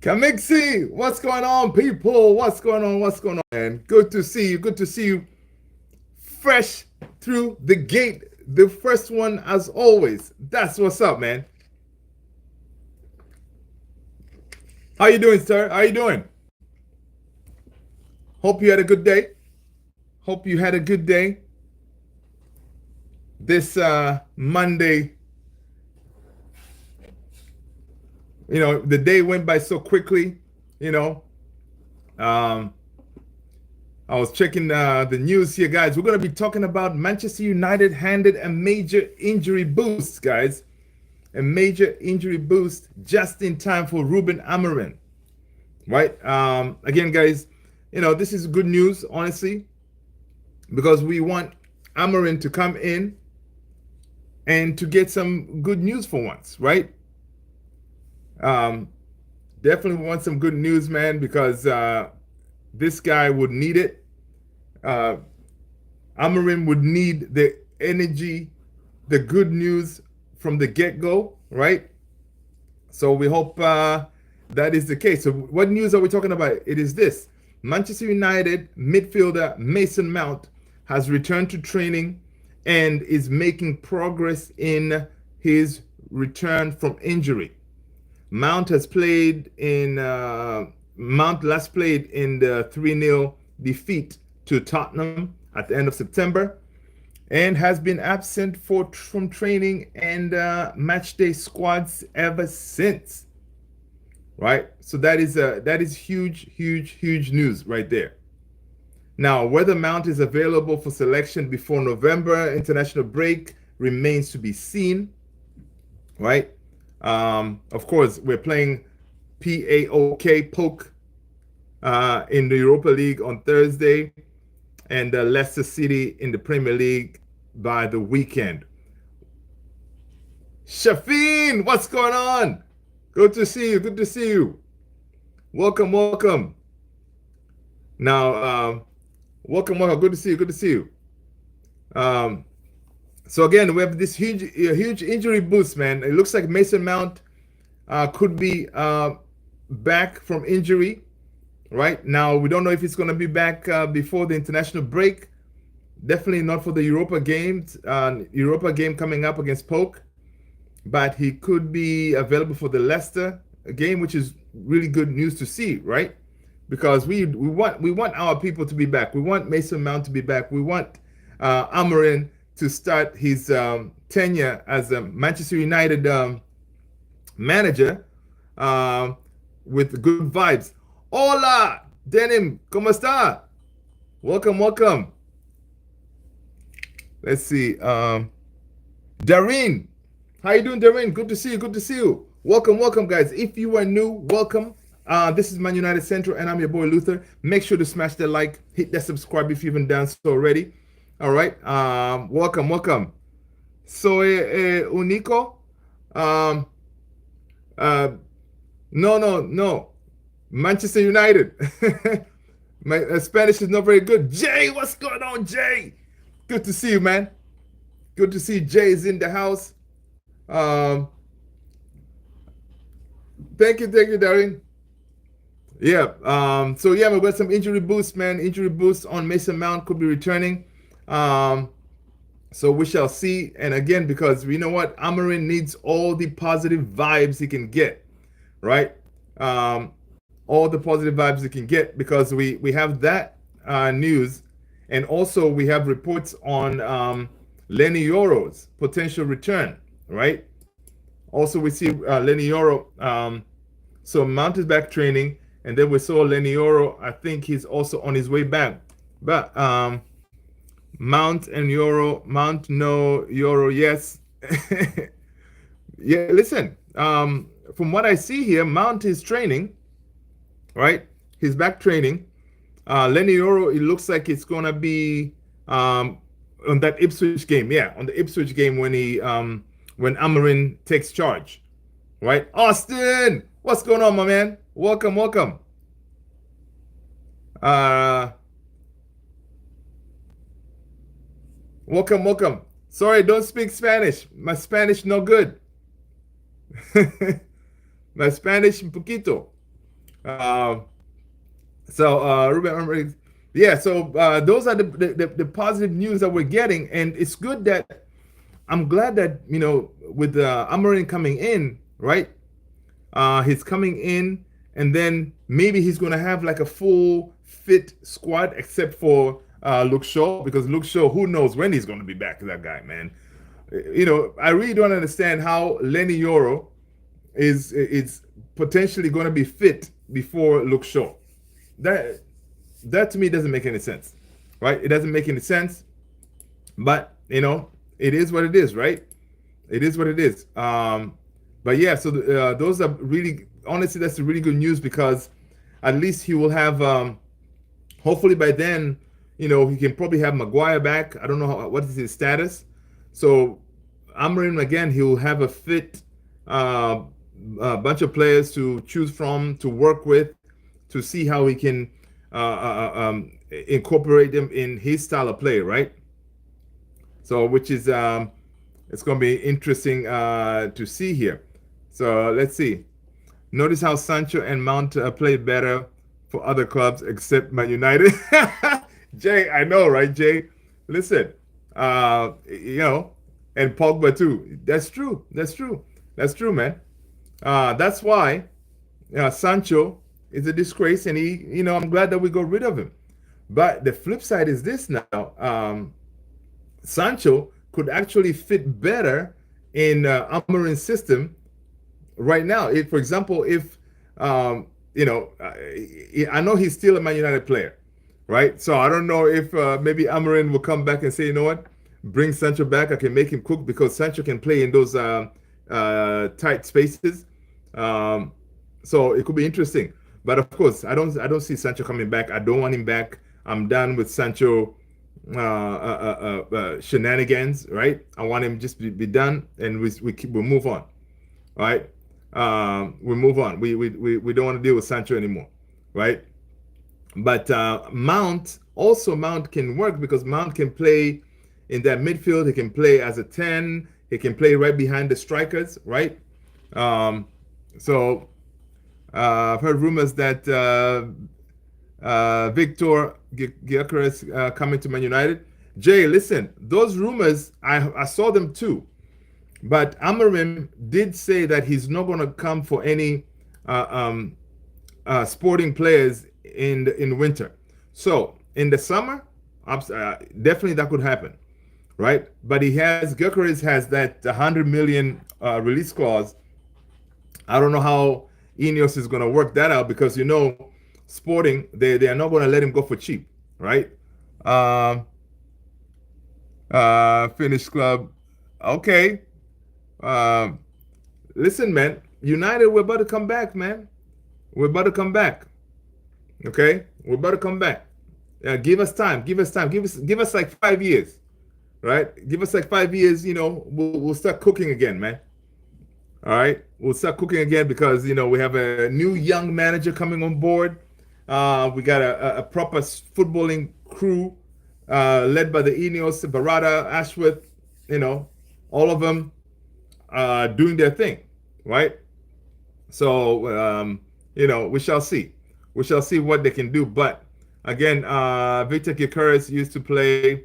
Kamixi, what's going on, people? What's going on? What's going on? And good to see you. Good to see you. Fresh through the gate. The first one, as always. That's what's up, man. How you doing, sir? How you doing? Hope you had a good day. Hope you had a good day. This Monday, the day went by so quickly. You know, um, I was checking the news here, guys. We're going to be talking about Manchester United handed a major injury boost, guys. A major injury boost just in time for Ruben Amorim, right? Again, guys, this is good news, honestly, because we want Amorim to come in and to get some good news for once, right? Definitely want some good news, man, because this guy would need it. Amorim would need the energy, the good news from the get-go, right? So we hope that is the case. So what news are we talking about? It is this. Manchester United midfielder Mason Mount has returned to training and is making progress in his return from injury. Mount last played in the 3-0 defeat to Tottenham at the end of September, and has been absent from training and matchday squads ever since. Right, so that is huge news right there. Now, whether Mount is available for selection before November international break remains to be seen. Right, of course we're playing Poke in the Europa League on Thursday, and Leicester City in the Premier League by the weekend. Shafin, what's going on? Good to see you. Good to see you. Welcome. Now, welcome. Good to see you. Good to see you. So again, we have this huge injury boost, man. It looks like Mason Mount could be back from injury. Right now, we don't know if he's going to be back before the international break. Definitely not for the Europa games. Europa game coming up against Poke, but he could be available for the Leicester game, which is really good news to see, right? Because we want our people to be back. We want Mason Mount to be back. We want Amorim to start his tenure as a Manchester United manager with good vibes. Hola, Denim, ¿cómo está? Welcome. Let's see. Dareen, how you doing, Dareen? Good to see you. Welcome, guys. If you are new, welcome. This is Man United Central, and I'm your boy Luther. Make sure to smash that like, hit that subscribe if you haven't done so already. All right. Welcome. Soy único. No. Manchester United. My Spanish is not very good. Jay, what's going on, Jay? Good to see you, man. Good to see Jay is in the house. Thank you, Darren. Yeah. So yeah, we've got some injury boost, man. Injury boost on Mason Mount, could be returning. So we shall see. And again, because you know what, Amorim needs all the positive vibes he can get, right? All the positive vibes he can get, because we have that news, and also we have reports on Lenny Yoro's potential return, right? Also, we see Lenny Yoro. So Mount is back training, and then we saw Lenny Yoro. I think he's also on his way back. But Mount and Yoro, Mount no, Yoro yes. Yeah, listen. From what I see here, Mount is training, right? He's back training. Lenny Yoro, it looks like it's gonna be on that Ipswich game. Yeah, on the Ipswich game when when Amorim takes charge, right? Austin, what's going on, my man? Welcome. Welcome. Sorry, don't speak Spanish. My Spanish no good. My Spanish un poquito. Um, Ruben Amorim, yeah. So those are the positive news that we're getting, and it's good that I'm glad that with Amorim coming in, right? He's coming in, and then maybe he's going to have like a full fit squad, except for Luke Shaw, because Luke Shaw, who knows when he's going to be back? That guy, man. I really don't understand how Lenny Yoro is potentially going to be fit before Luke Shaw. That that to me doesn't make any sense, right? It doesn't make any sense, but it is what it is, right? It is what it is. But yeah, so those are really, honestly, that's really good news because at least he will have, hopefully by then, he can probably have Maguire back. I don't know what is his status. So Amorim, again, he will have a fit uh, bunch of players to choose from, to work with, to see how he can incorporate them in his style of play, right? So, which is it's going to be interesting to see here. So let's see. Notice how Sancho and Mount play better for other clubs except Man United. Jay, I know, right, Jay? Listen, and Pogba too. That's true. That's true. That's true, man. That's why Sancho is a disgrace, and I'm glad that we got rid of him. But the flip side is this now. Sancho could actually fit better in Amorim's system right now. If, for example, if I know he's still a Man United player, right? So I don't know if maybe Amorim will come back and say, you know what, bring Sancho back. I can make him cook because Sancho can play in those tight spaces. Um, so it could be interesting. But of course, I don't see Sancho coming back. I don't want him back. I'm done with Sancho shenanigans, right? I want him just be done, and we move on, right? We move on. We don't want to deal with Sancho anymore, right? But Mount can work because Mount can play in that midfield. He can play as a 10. He can play right behind the strikers, right? Um, so I've heard rumors that Victor Gyökeres coming to Man United. Jay, listen, those rumors, I saw them too. But Amorim did say that he's not going to come for any sporting players in winter. So in the summer, definitely that could happen, right? But Gyökeres has that 100 million release clause. I don't know how Ineos is going to work that out because Sporting, they are not going to let him go for cheap, right? Um, Finnish club, okay. Um, Listen, man, United, we're about to come back, man. We're about to come back. Okay, we're about to come back. Give us time. Give us time. Give us like 5 years, right? Give us like 5 years. We'll start cooking again, man. All right, we'll start cooking again because we have a new young manager coming on board. We got a proper footballing crew led by the Ineos, Barada, Ashworth, all of them doing their thing, right? So we shall see. We shall see what they can do. But again, Victor Gyökeres used to play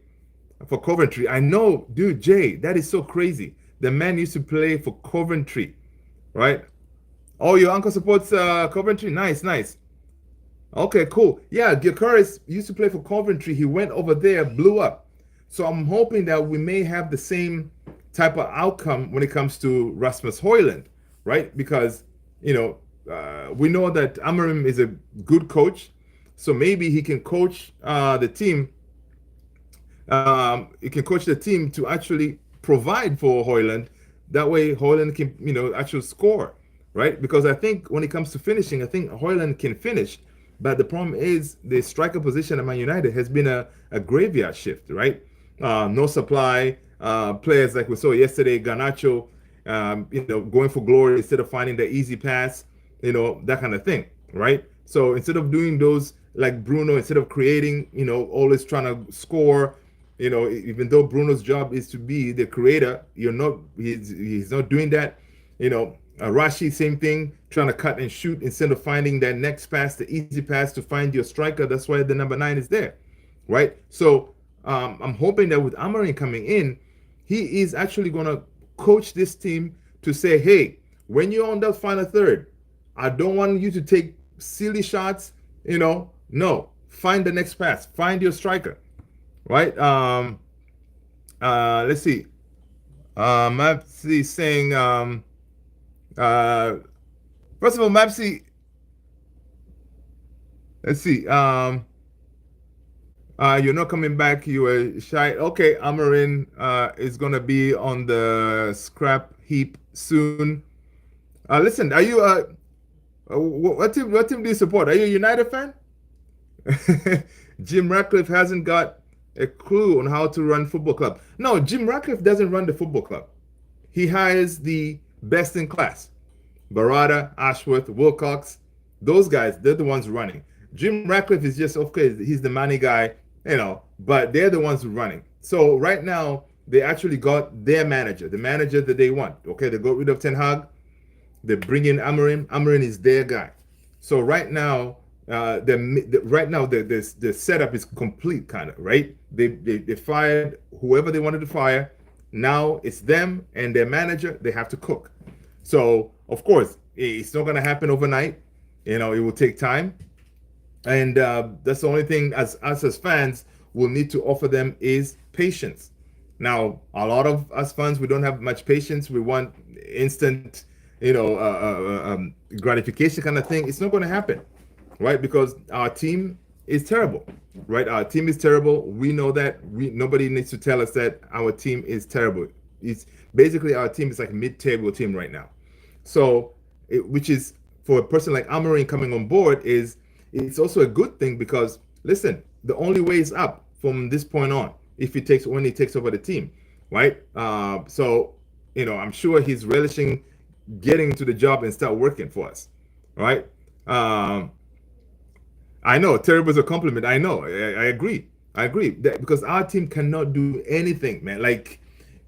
for Coventry. I know, dude, Jay, that is so crazy. The man used to play for Coventry, right? Oh, your uncle supports Coventry? Nice, nice. Okay, cool. Yeah, Gyökeres used to play for Coventry. He went over there, blew up. So I'm hoping that we may have the same type of outcome when it comes to Rasmus Højlund, right? Because we know that Amorim is a good coach, so maybe he can coach the team. He can coach the team to actually provide for Højlund. That way, Højlund can actually score, right? Because I think when it comes to finishing, I think Højlund can finish. But the problem is the striker position at Man United has been a graveyard shift, right? No supply. Players like we saw yesterday, Garnacho, going for glory instead of finding the easy pass, that kind of thing, right? So instead of doing those like Bruno, instead of creating, always trying to score, even though Bruno's job is to be the creator, he's not doing that, Rashi, same thing, trying to cut and shoot instead of finding that next pass, the easy pass to find your striker. That's why the number 9 is there, right? So I'm hoping that with Amorim coming in, he is actually going to coach this team to say, hey, when you're on that final third, I don't want you to take silly shots. No, find the next pass, find your striker, right? Let's see. Mapsy saying, uh, first of all, Mapsy, let's see. You're not coming back. You were shy. Okay, Amarin is gonna be on the scrap heap soon. Listen, are you what team do you support? Are you a United fan? Jim Ratcliffe hasn't got a clue on how to run football club. No, Jim Ratcliffe doesn't run the football club. He hires the best in class. Barada, Ashworth, Wilcox, those guys, they're the ones running. Jim Ratcliffe is just, okay, he's the money guy, but they're the ones running. So right now, they actually got their manager, the manager that they want. Okay, they got rid of Ten Hag. They bring in Amorim. Amorim is their guy. So right now, the setup is complete, kind of, right? They fired whoever they wanted to fire. Now it's them and their manager. They have to cook. So of course, it's not going to happen overnight. It will take time, and that's the only thing us as fans will need to offer them is patience. Now, a lot of us fans, we don't have much patience. We want instant, gratification kind of thing. It's not going to happen, right? Because our team is terrible, right? Our team is terrible. We know that. Nobody needs to tell us that our team is terrible. It's basically our team is like a mid-table team right now. So, which is for a person like Amorim coming on board it's also a good thing because listen, the only way is up from this point on when he takes over the team, right? So I'm sure he's relishing getting to the job and start working for us, right? I know terrible is a compliment. I know. I agree. I agree that because our team cannot do anything, man. Like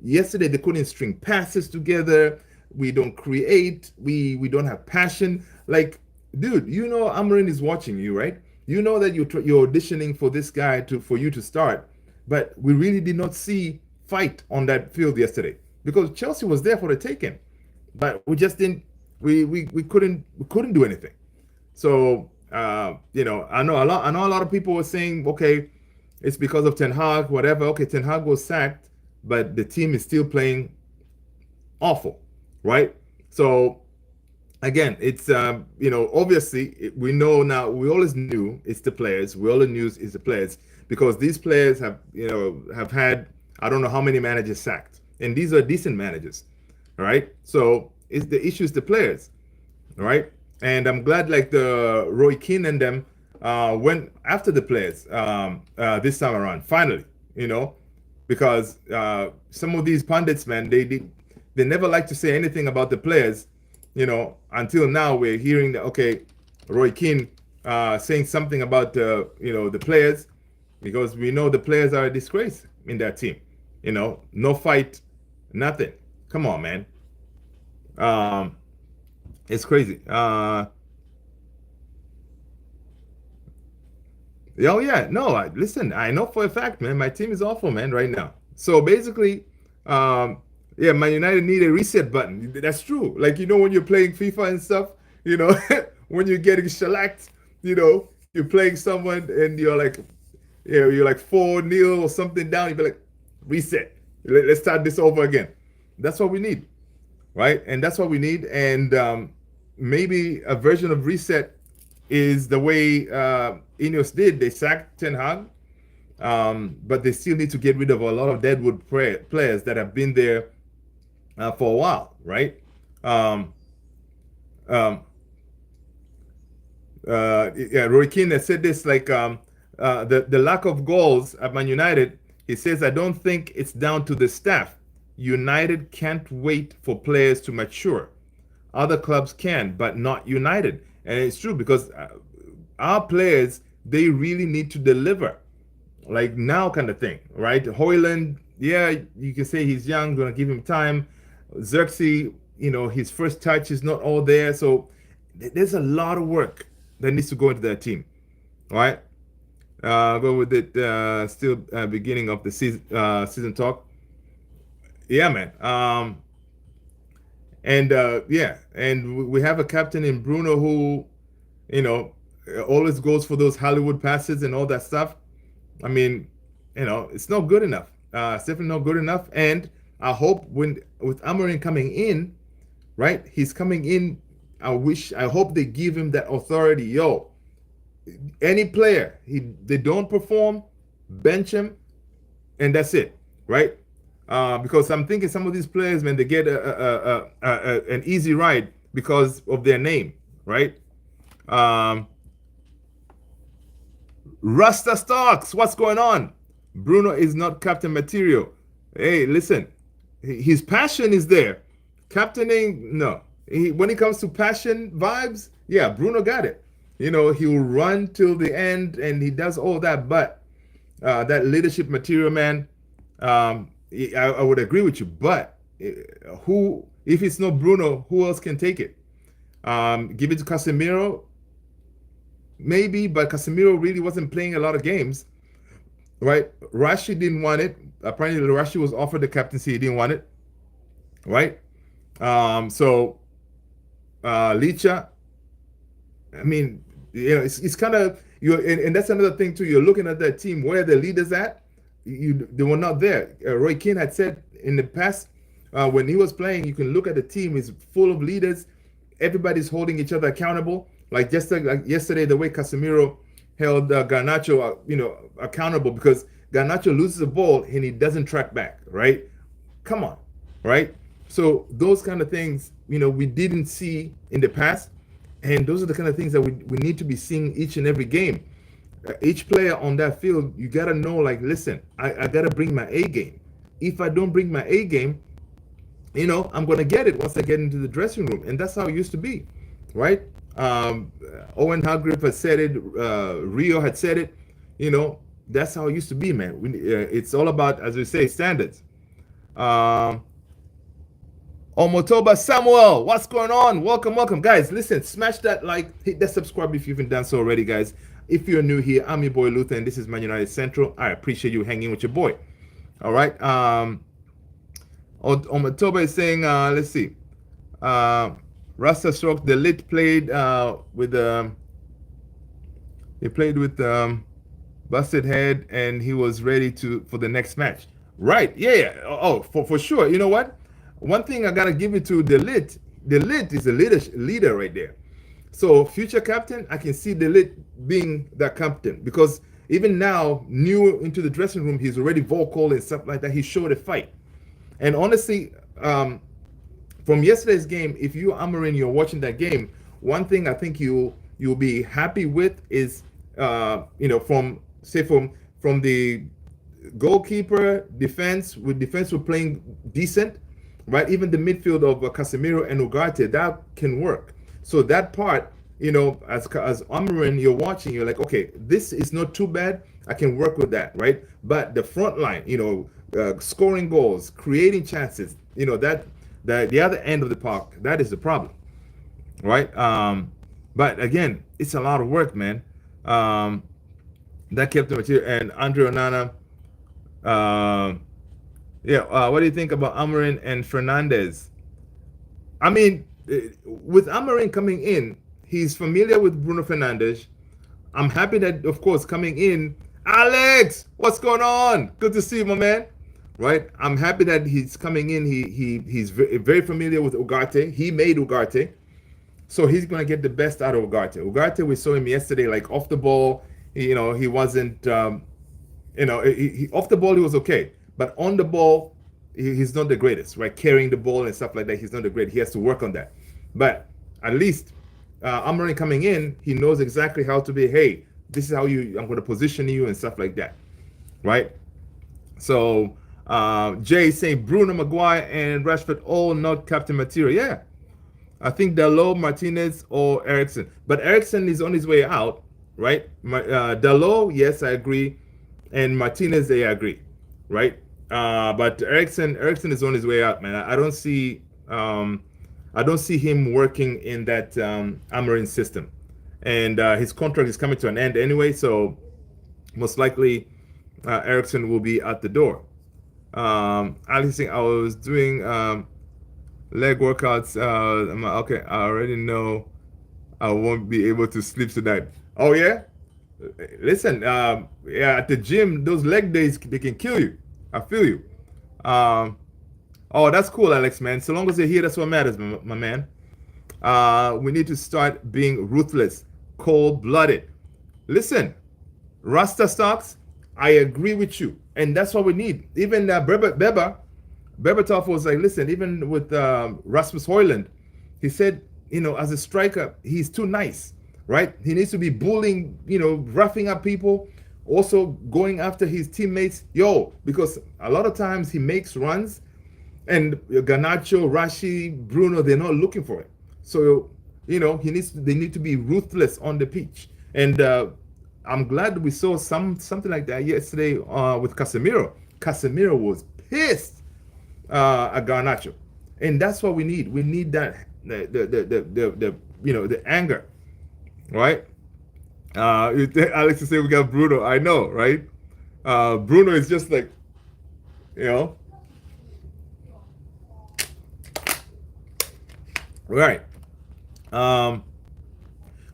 yesterday, they couldn't string passes together. We don't create. We don't have passion. Like, dude, Amarin is watching you, right? You know that you're auditioning for this guy for you to start, but we really did not see fight on that field yesterday because Chelsea was there for the taking, but we just didn't. We couldn't do anything. So I know a lot of people were saying, okay, it's because of Ten Hag, whatever. Okay, Ten Hag was sacked, but the team is still playing awful, right? So again, it's obviously we know now. We always knew it's the players. We always knew it's the players because these players have had I don't know how many managers sacked, and these are decent managers, all right? So it's the issue is the players, all right? And I'm glad like the Roy Keane and them went after the players this time around. Finally, because some of these pundits, man, they never like to say anything about the players. Until now we're hearing that okay, Roy Keane saying something about the players because we know the players are a disgrace in that team. No fight, nothing. Come on, man. It's crazy. Oh yeah, no. Listen, I know for a fact, man. My team is awful, man, right now. So basically, yeah, Man United need a reset button. That's true. Like when you're playing FIFA and stuff, when you're getting shellacked, you're playing someone and you're like 4-0 or something down. You be like, reset. Let's start this over again. That's what we need, right? And that's what we need. And maybe a version of reset is the way Ineos did. They sacked Ten Hag, but they still need to get rid of a lot of deadwood players that have been there for a while, right? Yeah, Roy Keane has said this like the lack of goals at Man United. He says, I don't think it's down to the staff. United can't wait for players to mature. Other clubs can, but not United. And it's true because our players, they really need to deliver. Like now kind of thing, right? Hoyland, yeah, you can say he's young, gonna give him time. Xerxes, his first touch is not all there. So there's a lot of work that needs to go into that team. All right. Go with it. Still beginning of the season talk. Yeah, man. And yeah, and we have a captain in Bruno who, you know, always goes for those Hollywood passes and all that stuff. I mean, it's not good enough. It's definitely not good enough. And I hope when with Amorim coming in, right? He's coming in. I hope they give him that authority. Yo, any player they don't perform, bench him, and that's it, right? Because I'm thinking some of these players, man, they get an easy ride because of their name, right? Um, Rasta Starks, what's going on? Bruno is not captain material. Hey, listen, his passion is there. Captaining, no. When it comes to passion vibes, yeah, Bruno got it. He'll run till the end and he does all that. But that leadership material, man, I would agree with you. But if it's not Bruno, who else can take it? Give it to Casemiro, maybe, but Casemiro really wasn't playing a lot of games, right? Rashi didn't want it. Apparently, Rashi was offered the captaincy. He didn't want it, right? So Licha, I mean, it's kind of and that's another thing too. You're looking at that team where the leaders at. They were not there. Roy Keane had said in the past when he was playing, you can look at the team is full of leaders. Everybody's holding each other accountable. Like yesterday, the way Casemiro held Garnacho, accountable because Garnacho loses the ball and he doesn't track back. Right? Come on, right? So those kind of things, we didn't see in the past, and those are the kind of things that we need to be seeing each and every game. Each player on that field, you gotta know, like, listen, I gotta bring my A game. If I don't bring my A game, I'm gonna get it once I get into the dressing room, and that's how it used to be, right? Owen Hargreaves had said it. Rio had said it. That's how it used to be, man. It's all about, as we say, standards. Omotoba Samuel, what's going on? Welcome, guys. Listen, smash that like, hit that subscribe if you haven't done so already, guys. If you're new here, I'm your boy Luther, and this is Man United Central. I appreciate you hanging with your boy. All right. Omotoba is saying, let's see. Rasta Stroke, the lit played with he played with busted head, and he was ready for the next match. Right? Yeah. Oh, for sure. You know what? One thing I gotta give it to the lit. The lit is a leader right there. So future captain, I can see the lit being that captain because even now, new into the dressing room, he's already vocal and stuff like that. He showed a fight, and honestly, from yesterday's game, if you Amorim, you're watching that game, one thing I think you'll be happy with is from the goalkeeper, defense were playing decent, right? Even the midfield of Casemiro and Ugarte, that can work. So that part, as Amorim, you're watching, you're like, okay, this is not too bad. I can work with that, right? But the front line, scoring goals, creating chances, that the other end of the park, that is the problem, right? But again, it's a lot of work, man. That kept the material. And Andre Onana, what do you think about Amorim and Fernandez? I mean, with Amorim coming in, he's familiar with Bruno Fernandes. I'm happy that, of course, coming in, Alex, what's going on? Good to see you, my man. Right? I'm happy that he's coming in. He's very familiar with Ugarte. He made Ugarte. So he's going to get the best out of Ugarte. Ugarte, we saw him yesterday, like off the ball. He wasn't, off the ball, he was okay. But on the ball, he's not the greatest, right? Carrying the ball and stuff like that, he's not the great. He has to work on that. But at least Amorim coming in, he knows exactly how to be, hey, this is how I'm going to position you and stuff like that, right? So Jay saying Bruno, Maguire, and Rashford all not captain material. Yeah, I think Dalot, Martinez, or Ericsson. But Ericsson is on his way out, right? Dalot, yes, I agree. And Martinez, I agree, right? But Ericsson is on his way out, man. I don't see I don't see him working in that Amorim system, and his contract is coming to an end anyway. So most likely, Ericsson will be at the door. Alex, I was doing leg workouts. Okay, I already know I won't be able to sleep tonight. Oh yeah, listen. Yeah, at the gym, those leg days they can kill you. I feel you. Um, oh, that's cool, Alex, man. So long as you're here, that's what matters, my man. We need to start being ruthless, cold blooded. Listen, Rasta stocks, I agree with you. And that's what we need. Even Berbatov was like, listen, even with Rasmus Hoyland, he said, as a striker, he's too nice, right? He needs to be bullying, roughing up people, also going after his teammates. Because a lot of times he makes runs and Garnacho, Rashi, Bruno, they're not looking for it. So, they need to be ruthless on the pitch. And I'm glad we saw something like that yesterday with Casemiro. Casemiro was pissed at Garnacho, and that's what we need. We need that the anger, right? Alex is saying we got Bruno. I know, right? Bruno is just like, you know, right. Um,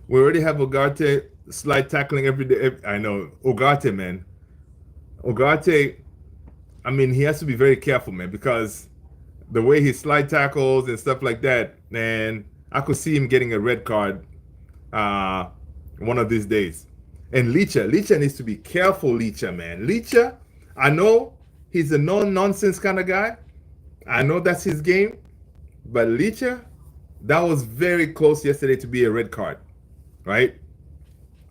we already have Ugarte slide tackling every day. I know Ugarte, man. Ugarte, I mean, he has to be very careful, man, because the way he slide tackles and stuff like that, man, I could see him getting a red card uh, one of these days. And Licha needs to be careful, Licha, man. Licha, I know he's a no-nonsense kind of guy. I know that's his game. But Licha, that was very close yesterday to be a red card, right?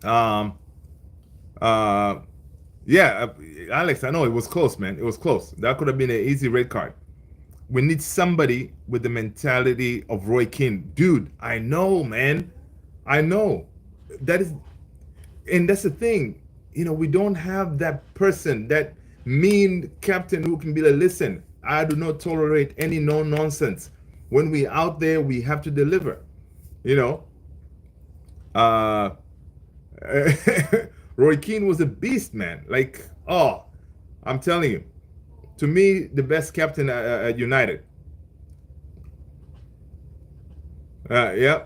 Um, uh, yeah, Alex, I know it was close, man. It was close. That could have been an easy red card. We need somebody with the mentality of Roy Keane. Dude, I know, man. I know. That is, and that's the thing. We don't have that person, that mean captain who can be like, listen, I do not tolerate any no nonsense. When we out there, we have to deliver. You know, uh, Roy Keane was a beast, man. Like, oh, I'm telling you, to me, the best captain at United. Yeah.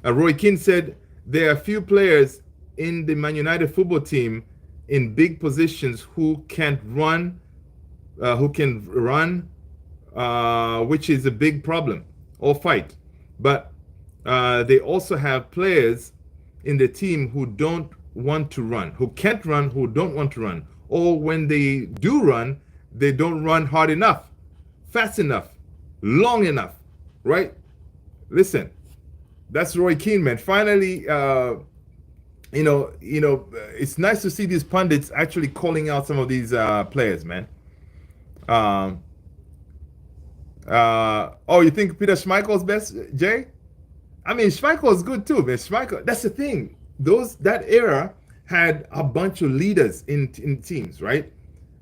Roy Keane said there are few players in the Man United football team in big positions who can't run, which is a big problem or fight. But they also have players in the team who don't want to run, who can't run, who don't want to run. Or when they do run, they don't run hard enough, fast enough, long enough, right? Listen, that's Roy Keane, man. Finally, it's nice to see these pundits actually calling out some of these players, man. Um, oh, you think Peter Schmeichel's best, Jay? I mean, Schmeichel's good too, man. Schmeichel, that's the thing. That era had a bunch of leaders in teams, right?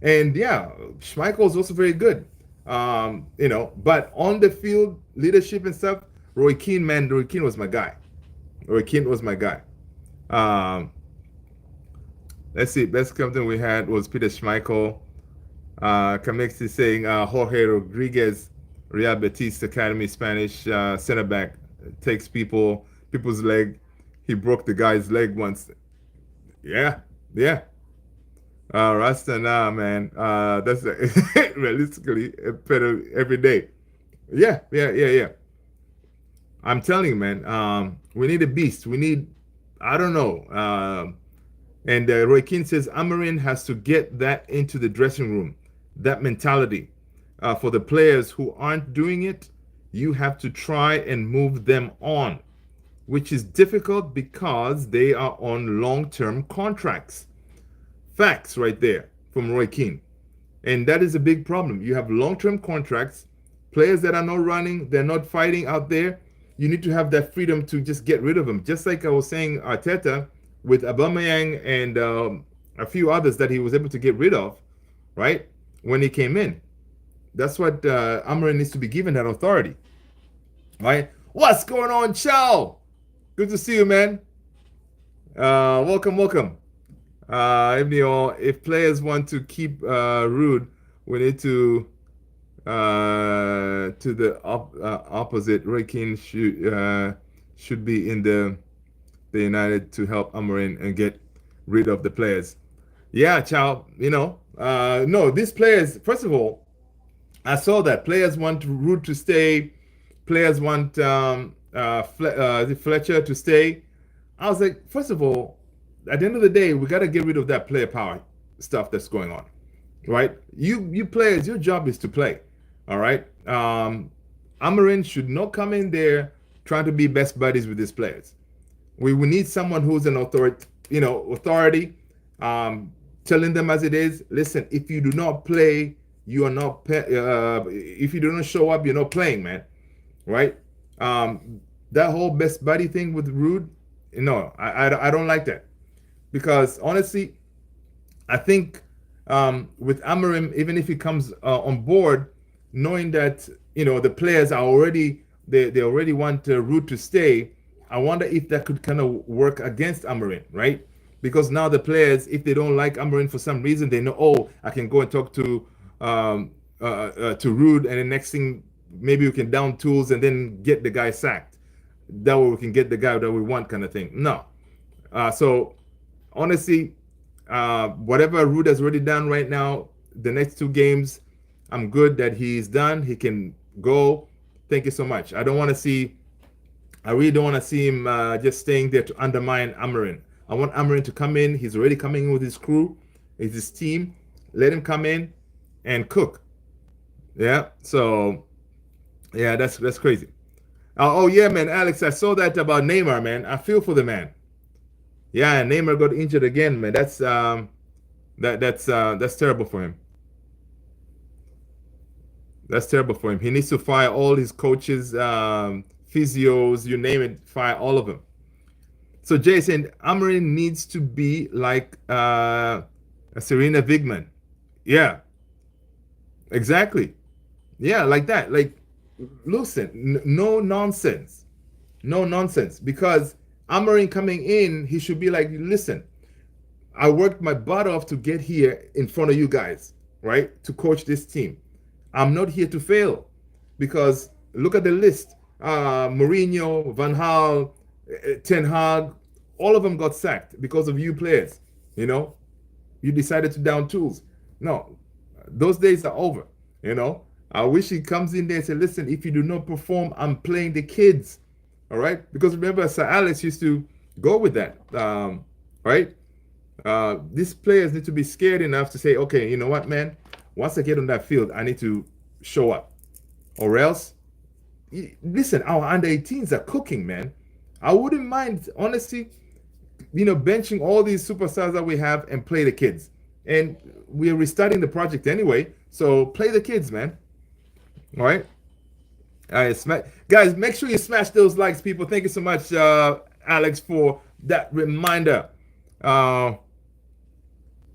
And yeah, Schmeichel's also very good. But on the field, leadership and stuff, Roy Keane, man, Roy Keane was my guy. Roy Keane was my guy. Let's see, best captain we had was Peter Schmeichel. Kamexi saying Jorge Rodriguez, Real Betis Academy, Spanish center back, takes people's leg. He broke the guy's leg once. Yeah, yeah. Rasta, nah, man. That's realistically better every day. Yeah, yeah, yeah, yeah. I'm telling you, man. We need a beast. We need, I don't know. And Roy Keane says Amorim has to get that into the dressing room, that mentality. For the players who aren't doing it, you have to try and move them on, which is difficult because they are on long-term contracts. Facts right there from Roy Keane. And that is a big problem. You have long-term contracts, players that are not running, they're not fighting out there. You need to have that freedom to just get rid of them. Just like I was saying, Arteta with Aubameyang and a few others that he was able to get rid of, right? When he came in. That's what Amorim needs to be given, that authority. right? What's going on, Chow? Good to see you, man. Welcome, welcome. If players want to keep rude, we need to the opposite. Roy Keane should be in the United to help Amorim and get rid of the players. Yeah, Chow. No, these players. First of all, I saw that players want Rude to stay. Players want Fletcher to stay. I was like, first of all, at the end of the day, we got to get rid of that player power stuff that's going on, right? You players, your job is to play, all right. Amarin should not come in there trying to be best buddies with his players. We need someone who's an authority, um, telling them as it is. Listen, if you do not play, you are not. If you do not show up, you're not playing, man. Right? That whole best buddy thing with Rude, no, I don't like that because honestly, I think with Amorim, even if he comes on board, knowing that the players are already they already want Root to stay, I wonder if that could kind of work against Amorim, right? Because now the players, if they don't like Amorim for some reason, they know, oh, I can go and talk to Rude, and the next thing maybe we can down tools and then get the guy sacked. That way we can get the guy that we want, kind of thing. No, so honestly, whatever Rude has already done right now, the next two games, I'm good that he's done. He can go. Thank you so much. I really don't want to see him just staying there to undermine Amarin. I want Amarin to come in. He's already coming in with his crew, with his team. Let him come in and cook. Yeah. So yeah, that's crazy. Oh yeah, man, Alex, I saw that about Neymar, man. I feel for the man. Yeah, Neymar got injured again, man. That's terrible for him. That's terrible for him. He needs to fire all his coaches, physios, you name it, fire all of them. So Jason, Amarin needs to be like a Serena Vigman. Yeah, exactly. Yeah, like that. Like, listen, no nonsense. No nonsense. Because Amarin coming in, he should be like, listen, I worked my butt off to get here in front of you guys, right? To coach this team. I'm not here to fail because look at the list. Mourinho, Van Gaal, Ten Hag, all of them got sacked because of you players. You know, you decided to down tools. No, those days are over. You know, I wish he comes in there and says, listen, if you do not perform, I'm playing the kids. All right, because remember, Sir Alex used to go with that. Right, these players need to be scared enough to say, okay, you know what, man? Once I get on that field, I need to show up. Or else, listen, our under 18s are cooking, man. I wouldn't mind, honestly, benching all these superstars that we have and play the kids. And we're restarting the project anyway, so play the kids, man. All right? All right, guys, make sure you smash those likes, people. Thank you so much, Alex, for that reminder. Uh,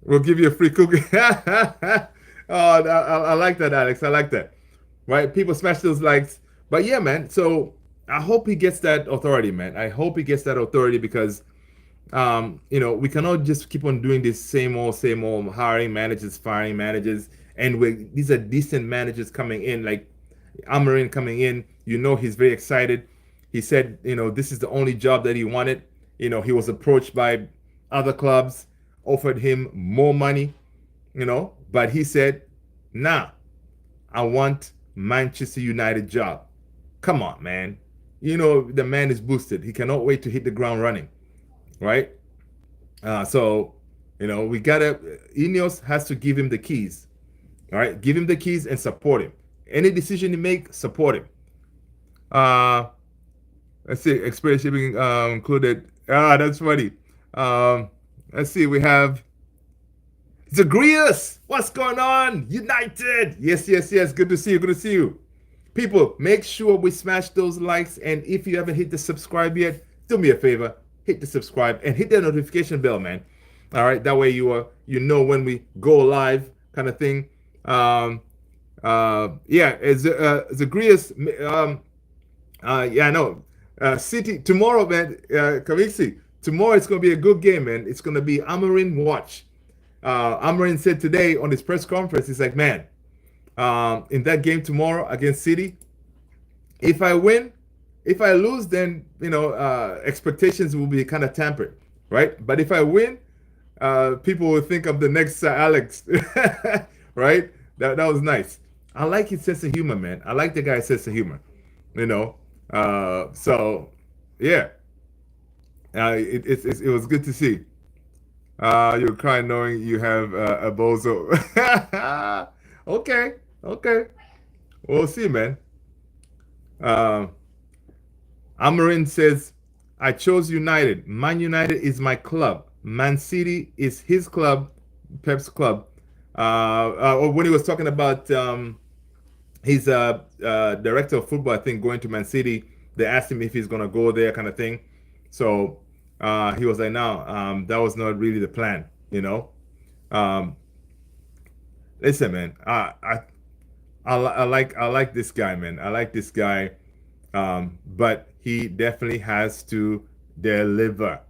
we'll give you a free cookie. I like that, Alex. I like that. Right? People smash those likes. But yeah, man. So I hope he gets that authority, man. I hope he gets that authority because, we cannot just keep on doing this same old hiring managers, firing managers. And these are decent managers coming in, like Amarin coming in. He's very excited. He said, this is the only job that he wanted. He was approached by other clubs, offered him more money, but he said, nah, I want Manchester United job. Come on, man. The man is boosted. He cannot wait to hit the ground running, right? So, we gotta, Ineos has to give him the keys, all right? Give him the keys and support him. Any decision he make, support him. Uh, let's see, experience shipping included. That's funny. Let's see, we have Zagreus. What's going on? United. Yes, yes, yes. Good to see you. Good to see you. People, make sure we smash those likes. And if you haven't hit the subscribe yet, do me a favor. Hit the subscribe and hit the notification bell, man. All right. That way you know when we go live, kind of thing. Yeah, Zagreus, Yeah, no. City tomorrow, man. Kamiksi. Tomorrow it's gonna be a good game, man. It's gonna be Amorim watch. Amorim said today on his press conference, he's like, man, in that game tomorrow against City, if I win, if I lose, then expectations will be kind of tempered, right? But if I win, people will think of the next Alex, right? That was nice. I like his sense of humor, man. I like the guy's sense of humor, you know. So yeah, it was good to see. You're crying knowing you have a bozo. Okay, okay. We'll see, man. Uh, Amarin says, I chose United. Man United is my club. Man City is his club, Pep's club. Or when he was talking about his director of football, I think, going to Man City, they asked him if he's going to go there, kind of thing. So he was like, no, that was not really the plan, you know. Um, Listen, man, I like this guy, man. I like this guy. But he definitely has to deliver.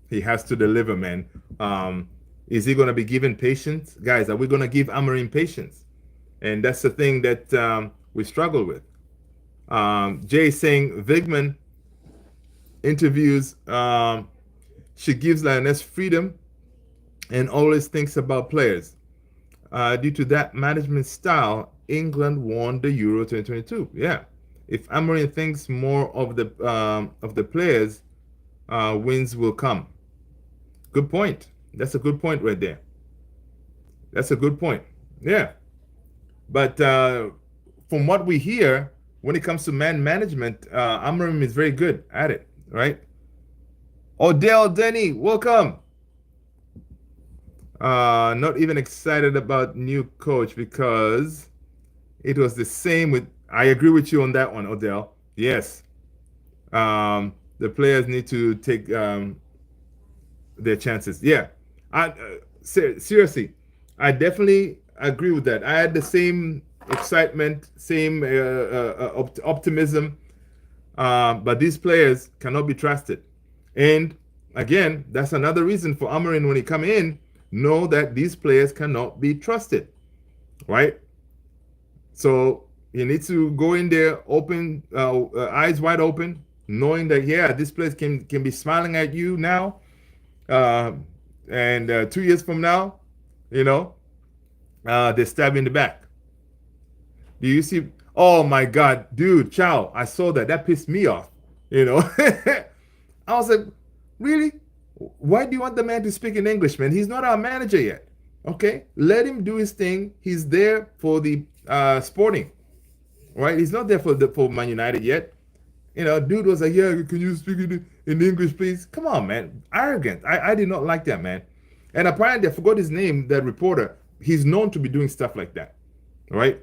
He has to deliver, man. Is he going to be given patience? Guys, are we going to give Amorim patience? And that's the thing that we struggle with. Jay saying Vigman interviews, she gives Lioness freedom and always thinks about players. Due to that management style, England won the Euro 2022. Yeah. If Amorim thinks more of the players, wins will come. Good point. That's a good point right there. That's a good point. Yeah. But from what we hear, when it comes to man management, Amorim is very good at it, right? Odell Denny, welcome. Not even excited about new coach because it was the same with. I agree with you on that one, Odell. Yes, the players need to take their chances. Yeah, seriously, I definitely agree with that. I had the same excitement, same optimism, but these players cannot be trusted. And again, that's another reason for Amorim when he come in, know that these players cannot be trusted, right? So you need to go in there, open eyes wide open, knowing that yeah, this place can be smiling at you now, uh, and 2 years from now, you know, they stab you in the back. Do you see? Oh my God, dude, Chow, I saw that. That pissed me off. You know, I was like, really? Why do you want the man to speak in English, man? He's not our manager yet. Okay, let him do his thing. He's there for the sporting, right? He's not there for Man United yet. You know, dude was like, yeah, can you speak in English, please? Come on, man. Arrogant. I did not like that, man. And apparently, I forgot his name, that reporter. He's known to be doing stuff like that, right?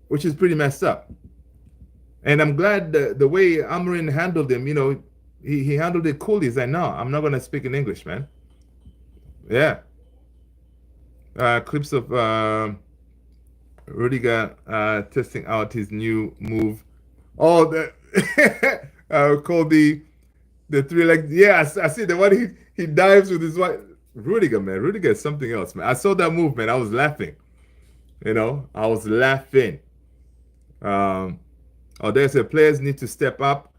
Which is pretty messed up. And I'm glad the way Amorim handled him, you know, he handled it coolly. He's like, no, I'm not going to speak in English, man. Yeah. Clips of Rudiger testing out his new move. Oh, called the three leg. Yeah, I see the one he dives with his wife. Rudiger, man. Rudiger is something else, man. I saw that move, man. I was laughing. You know, I was laughing. They said players need to step up.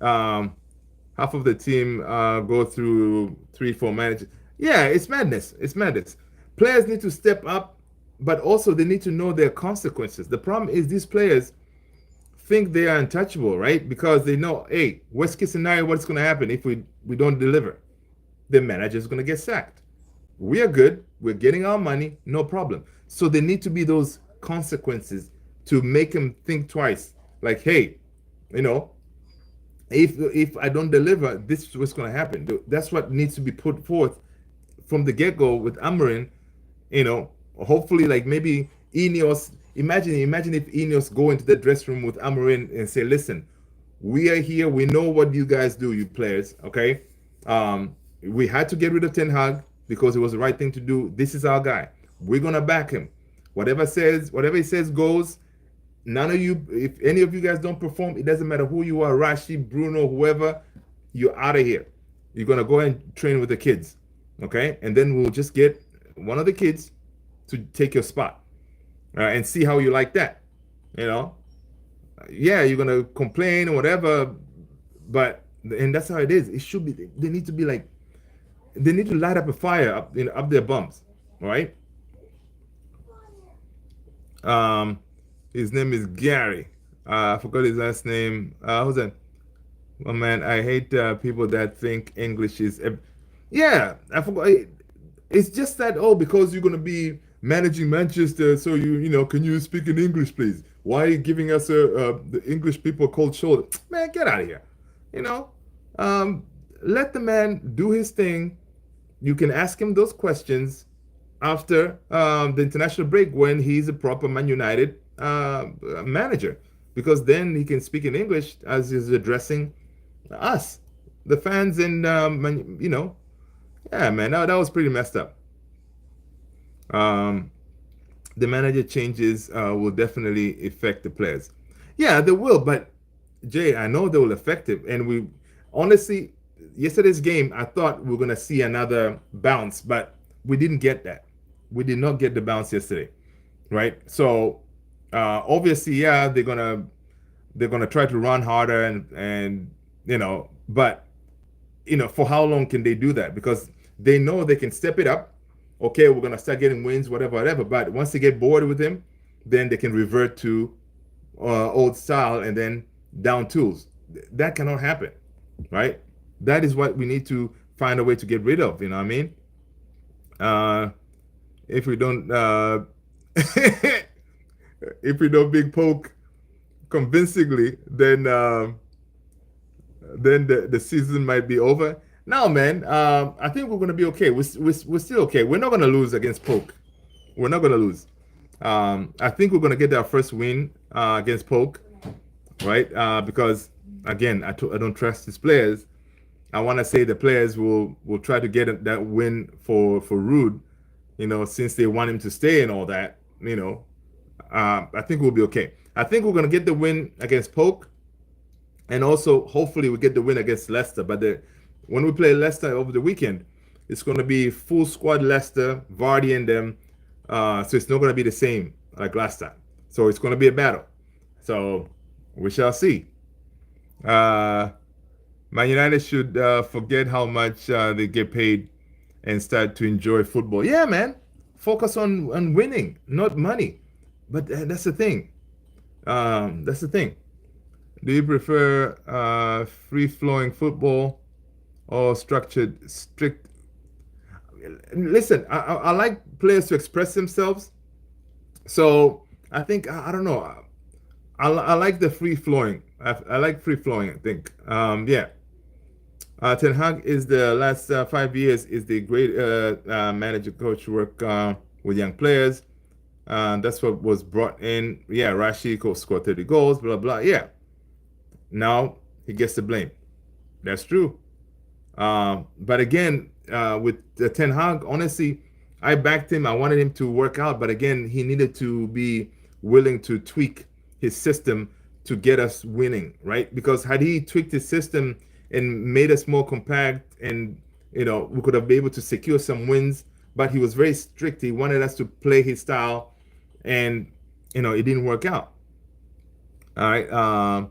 Half of the team go through 3-4 managers. Yeah, it's madness. It's madness. Players need to step up, but also they need to know their consequences. The problem is these players think they are untouchable, right? Because they know, hey, worst case scenario, what's going to happen if we don't deliver? The manager is going to get sacked. We are good. We're getting our money. No problem. So there need to be those consequences to make them think twice. Like, hey, you know, if I don't deliver, this is what's going to happen. That's what needs to be put forth from the get-go with Amorim. You know, hopefully, like maybe Ineos. Imagine if Ineos go into the dressing room with Amorim and say, "Listen, we are here. We know what you guys do, you players. Okay, we had to get rid of Ten Hag because it was the right thing to do. This is our guy. We're gonna back him. Whatever he says goes. none of you, if any of you guys don't perform, it doesn't matter who you are, Rashi, Bruno, whoever, you're out of here. You're gonna go and train with the kids, okay? And then we'll just get one of the kids to take your spot, and see how you like that. You know, yeah, you're gonna complain or whatever, but and that's how it is. It should be. They need to be like, they need to light up a fire up, up their bums, right? Um, his name is Gary. I forgot his last name. Who's that? Oh man, I hate people that think English is. Yeah, I forgot. It's just that, oh, because you're gonna be managing Manchester, so can you speak in English, please? Why are you giving us the English people a cold shoulder? Man, get out of here. You know, let the man do his thing. You can ask him those questions after the international break when he's a proper Man United manager, because then he can speak in English as he's addressing us, the fans, and yeah, man, that was pretty messed up. Um, the manager changes will definitely affect the players. Yeah, they will, but Jay, I know they will affect it. And we honestly, yesterday's game, I thought we were gonna see another bounce, but we didn't get that. We did not get the bounce yesterday, right? So obviously, yeah, they're gonna try to run harder, and but for how long can they do that? Because they know they can step it up. Okay, we're gonna start getting wins, whatever, whatever. But once they get bored with him, then they can revert to old style and then down tools. That cannot happen, right? That is what we need to find a way to get rid of. You know what I mean? Uh, if we don't, if we don't big poke convincingly, then the season might be over. No, man. I think we're gonna be okay. We're still okay. We're not gonna lose against Poke. We're not gonna lose. I think we're gonna get our first win against Poke, right? Because again, I don't trust his players. I want to say the players will try to get that win for Rude, since they want him to stay and all that. I think we'll be okay. I think we're gonna get the win against Poke, and also hopefully we get the win against Leicester. But when we play Leicester over the weekend, it's going to be full squad Leicester, Vardy and them. So it's not going to be the same like last time. So it's going to be a battle. So we shall see. Man United should forget how much they get paid and start to enjoy football. Yeah, man. Focus on winning, not money. But that's the thing. That's the thing. Do you prefer free-flowing football or structured, strict? Listen, I like players to express themselves. So I think, I don't know. I like the free-flowing. I like free-flowing, I think. Yeah. Ten Hag is the last 5 years is the great manager coach work with young players. That's what was brought in. Yeah, Rashi scored 30 goals, blah, blah. Yeah. Now he gets the blame. That's true. But again, with Ten Hag, honestly, I backed him. I wanted him to work out. But again, he needed to be willing to tweak his system to get us winning, right? Because had he tweaked his system and made us more compact, and we could have been able to secure some wins. But he was very strict. He wanted us to play his style, and it didn't work out. All right.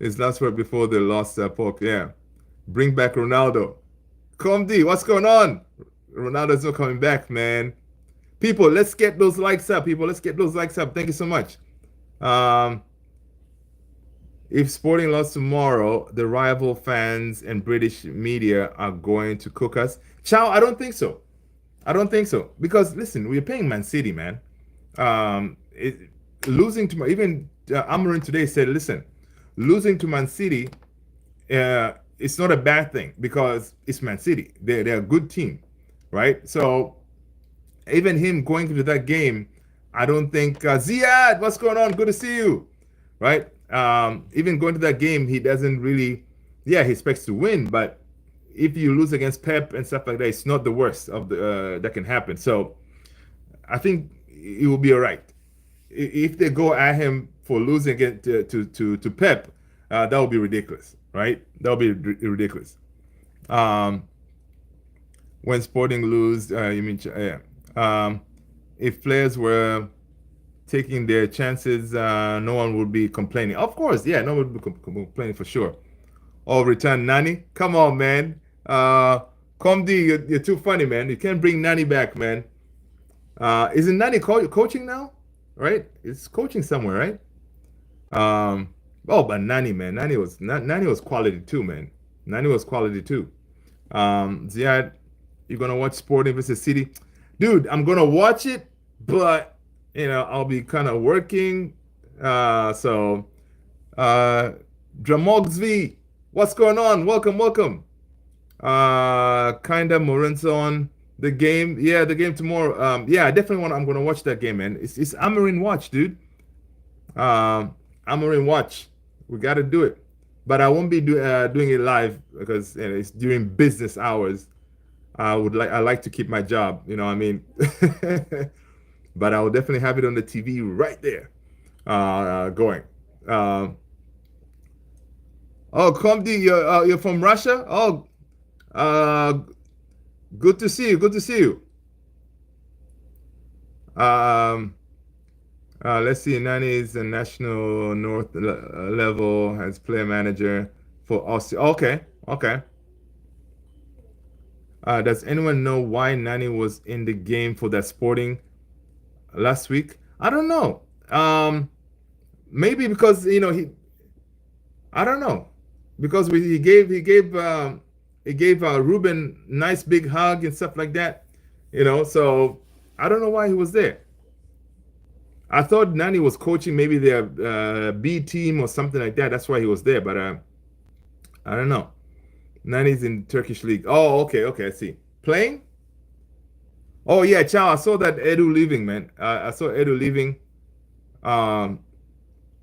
His last word before they lost Polk. Yeah. Bring back Ronaldo. Comedy, what's going on? Ronaldo's not coming back, man. People, let's get those likes up. People, let's get those likes up. Thank you so much. If Sporting lost tomorrow, the rival fans and British media are going to cook us. Chow, I don't think so. I don't think so. Because, listen, we're paying Man City, man. Losing to, even Amorim today said, listen, losing to Man City, it's not a bad thing because it's Man City. They're a good team, right? So even him going into that game, I don't think Ziad, what's going on? Good to see you, right? Even going to that game, he doesn't really, he expects to win, but if you lose against Pep and stuff like that, it's not the worst of the that can happen. So I think it will be all right. If they go at him for losing it to Pep, that would be ridiculous, right? That would be ridiculous. Um, when Sporting lose, you mean yeah. If players were taking their chances, no one would be complaining. Of course, yeah, no one would be complaining for sure. Oh, return Nani? Come on, man. Comdi, you're too funny, man. You can't bring Nani back, man. Isn't Nani coaching now? Right? It's coaching somewhere, right? Oh, but Nani, man, Nani was quality too, man. Nani was quality too. Ziad, you're gonna watch Sporting versus City, dude. I'm gonna watch it, but I'll be kind of working. So Dramogsv, what's going on? Welcome, welcome. Kinda Morenson. The game, yeah, the game tomorrow. Yeah, I definitely want. I'm gonna watch that game, man. It's Amorim watch, dude. Amorim watch. We got to do it, but I won't be doing it live because it's during business hours. I like to keep my job. You know what I mean? But I will definitely have it on the TV right there, going. Um, oh, Komdi, you're from Russia? Oh, uh, good to see you. Good to see you. Um, let's see. Nani is the national north level as player manager for Aussie. Okay, okay. Does anyone know why Nani was in the game for that Sporting last week? I don't know. Maybe because he. I don't know because he gave Ruben nice big hug and stuff like that. So I don't know why he was there. I thought Nani was coaching maybe their B team or something like that. That's why he was there. But I don't know. Nani's in Turkish league. Oh, okay, okay, I see. Playing? Oh yeah, Chow. I saw that Edu leaving, man. I saw Edu leaving. Um,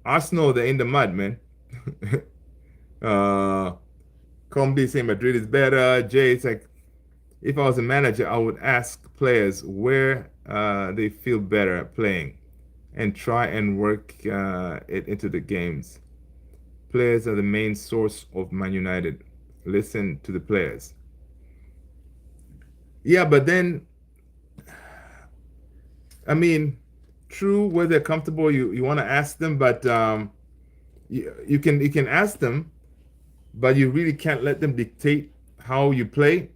Arsenal, they're in the mud, man. uh, Combi saying Madrid is better. Jay, it's like if I was a manager, I would ask players where they feel better playing, and try and work it into the games. Players are the main source of Man United. Listen to the players. Yeah, but then I mean, true where they're comfortable, you want to ask them, but you can ask them, but you really can't let them dictate how you play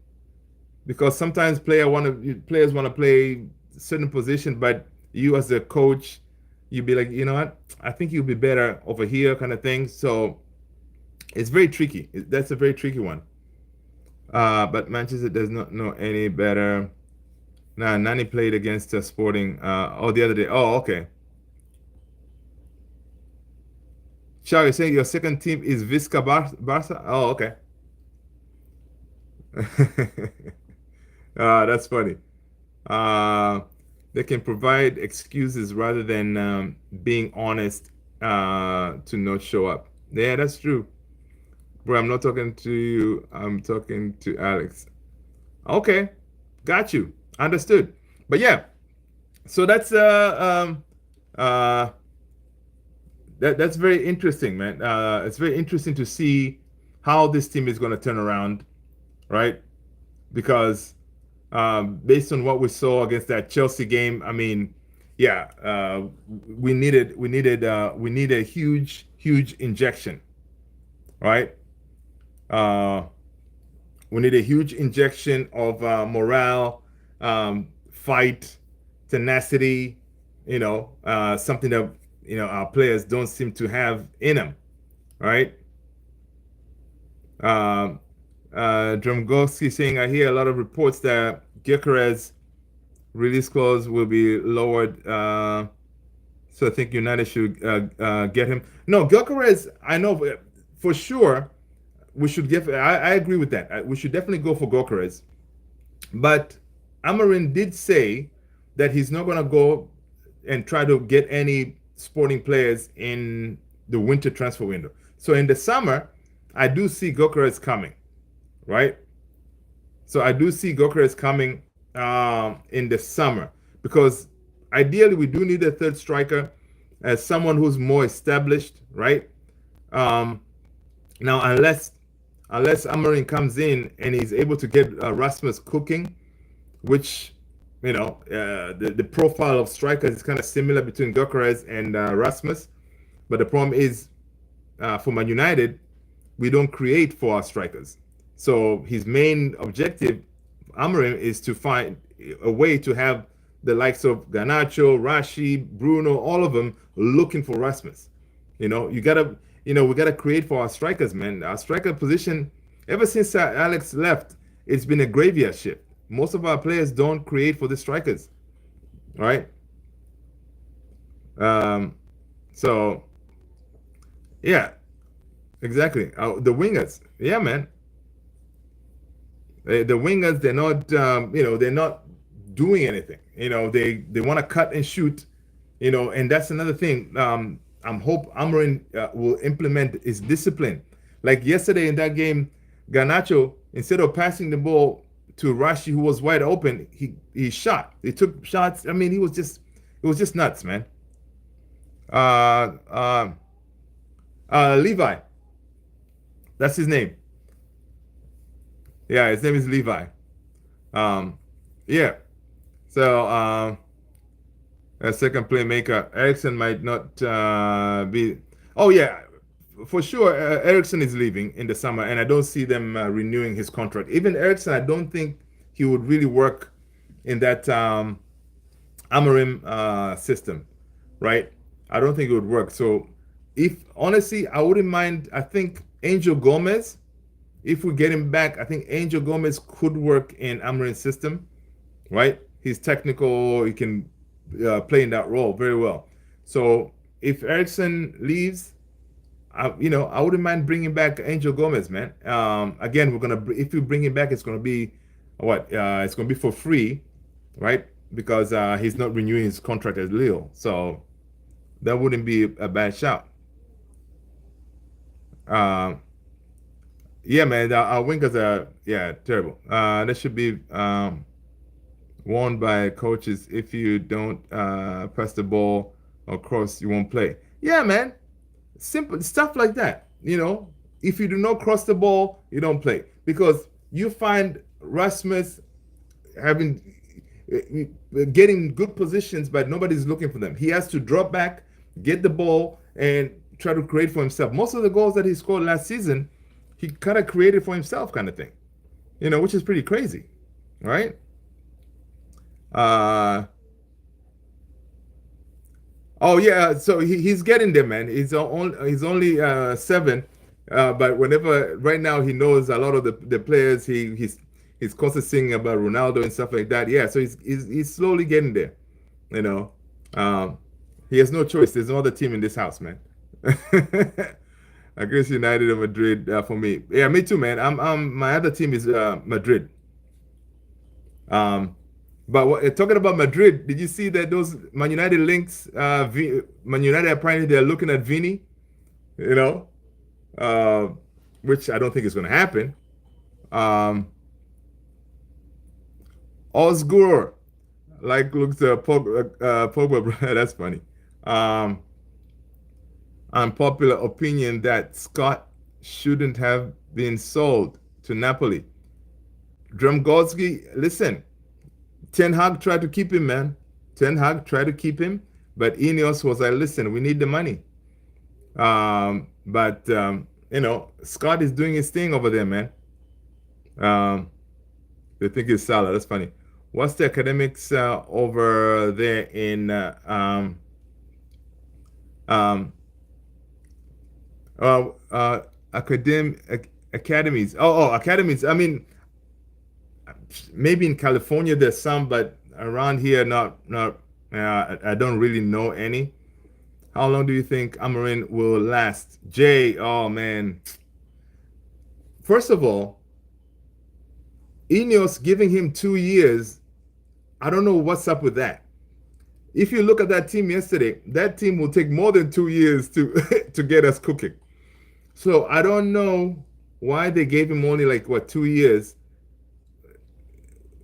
because sometimes players want to play certain position, but you as a coach, you'd be like, you know what, I think you'll be better over here, kind of thing. So it's very tricky. That's a very tricky one. But Manchester does not know any better. Nah, Nani played against Sporting. The other day. Oh, okay. Shao, you're saying your second team is Visca Barca? Oh, okay. That's funny. Uh, they can provide excuses rather than being honest to not show up. Yeah, that's true. Bro, I'm not talking to you. I'm talking to Alex. Okay, got you. Understood. But yeah, so uh that's very interesting, man. It's very interesting to see how this team is going to turn around, right? Because based on what we saw against that Chelsea game, I mean, yeah, we need a huge injection, right? Uh, we need a huge injection of morale, fight, tenacity. Something that our players don't seem to have in them, right? Um, Dromgowski saying, I hear a lot of reports that Gyökeres release clause will be lowered. So I think United should get him. No, Gyökeres, I know for sure we should get. I agree with that. We should definitely go for Gyökeres. But Amorim did say that he's not going to go and try to get any Sporting players in the winter transfer window. So in the summer, I do see Gyökeres coming, right? So I do see Gyökeres coming in the summer because ideally we do need a third striker. as someone who's more established, right? Um, Now, unless Amorim comes in and he's able to get Rasmus cooking, which the profile of strikers is kind of similar between Gyökeres and Rasmus, but the problem is for Man United, we don't create for our strikers. So his main objective, Amorim, is to find a way to have the likes of Garnacho, Rashi, Bruno, all of them looking for Rasmus. You gotta, we gotta create for our strikers, man. Our striker position, ever since Alex left, it's been a graveyard shift. Most of our players don't create for the strikers, right? Um, so yeah, exactly. The wingers, yeah, man. The wingers, they're not, they're not doing anything. They want to cut and shoot, and that's another thing. I'm hope Amorim will implement his discipline. Like yesterday in that game, Garnacho, instead of passing the ball to Rashi, who was wide open, he shot. He took shots. I mean, it was just nuts, man. Uh, uh, Levi, that's his name. Yeah, his name is Levi. Um, yeah. So a second playmaker, Ericsson might not be. Oh yeah, for sure. Ericsson is leaving in the summer, and I don't see them renewing his contract. Even Ericsson, I don't think he would really work in that Amorim system, right? I don't think it would work. So, if honestly, I wouldn't mind. I think Angel Gomez, if we get him back, I think Angel Gomez could work in Amorim's system, right? He's technical. He can play in that role very well. So if Ericsson leaves, I wouldn't mind bringing back Angel Gomez, man. Again, if we bring him back, it's gonna be what? It's gonna be for free, right? Because he's not renewing his contract at Lille, so that wouldn't be a bad shout. Uh, yeah, man. Our wingers are terrible. That should be warned by coaches. If you don't press the ball across, you won't play. Yeah, man. Simple stuff like that. If you do not cross the ball, you don't play because you find Rasmus having getting good positions, but nobody's looking for them. He has to drop back, get the ball, and try to create for himself. Most of the goals that he scored last season, he kind of created for himself, kind of thing. Which is pretty crazy, right? Uh, oh yeah, so he's getting there, man. He's only 7, but whenever right now he knows a lot of the players. He's constantly singing about Ronaldo and stuff like that. Yeah, so he's slowly getting there. You know, um, he has no choice. There's no other team in this house, man. Against United or Madrid for me. Yeah, me too, man. My other team is Madrid. Um, but talking about Madrid, did you see that those Man United links? Man United apparently they're looking at Vini, you know, uh, which I don't think is going to happen. Um, Osgur, like looks Pogba, that's funny. Um, Unpopular opinion that Scott shouldn't have been sold to Napoli. Drumgolski, listen, Ten Hag tried to keep him, man. Ten Hag tried to keep him, but Ineos was like, listen, we need the money. But Scott is doing his thing over there, man. Um, they think it's Salah. That's funny. What's the academics over there in um, academies? Oh, academies. I mean, maybe in California there's some, but around here, not. I don't really know any. How long do you think Amorim will last? Jay, oh man. First of all, Ineos giving him 2 years, I don't know what's up with that. If you look at that team yesterday, that team will take more than 2 years to to get us cooking. So I don't know why they gave him only like what 2 years.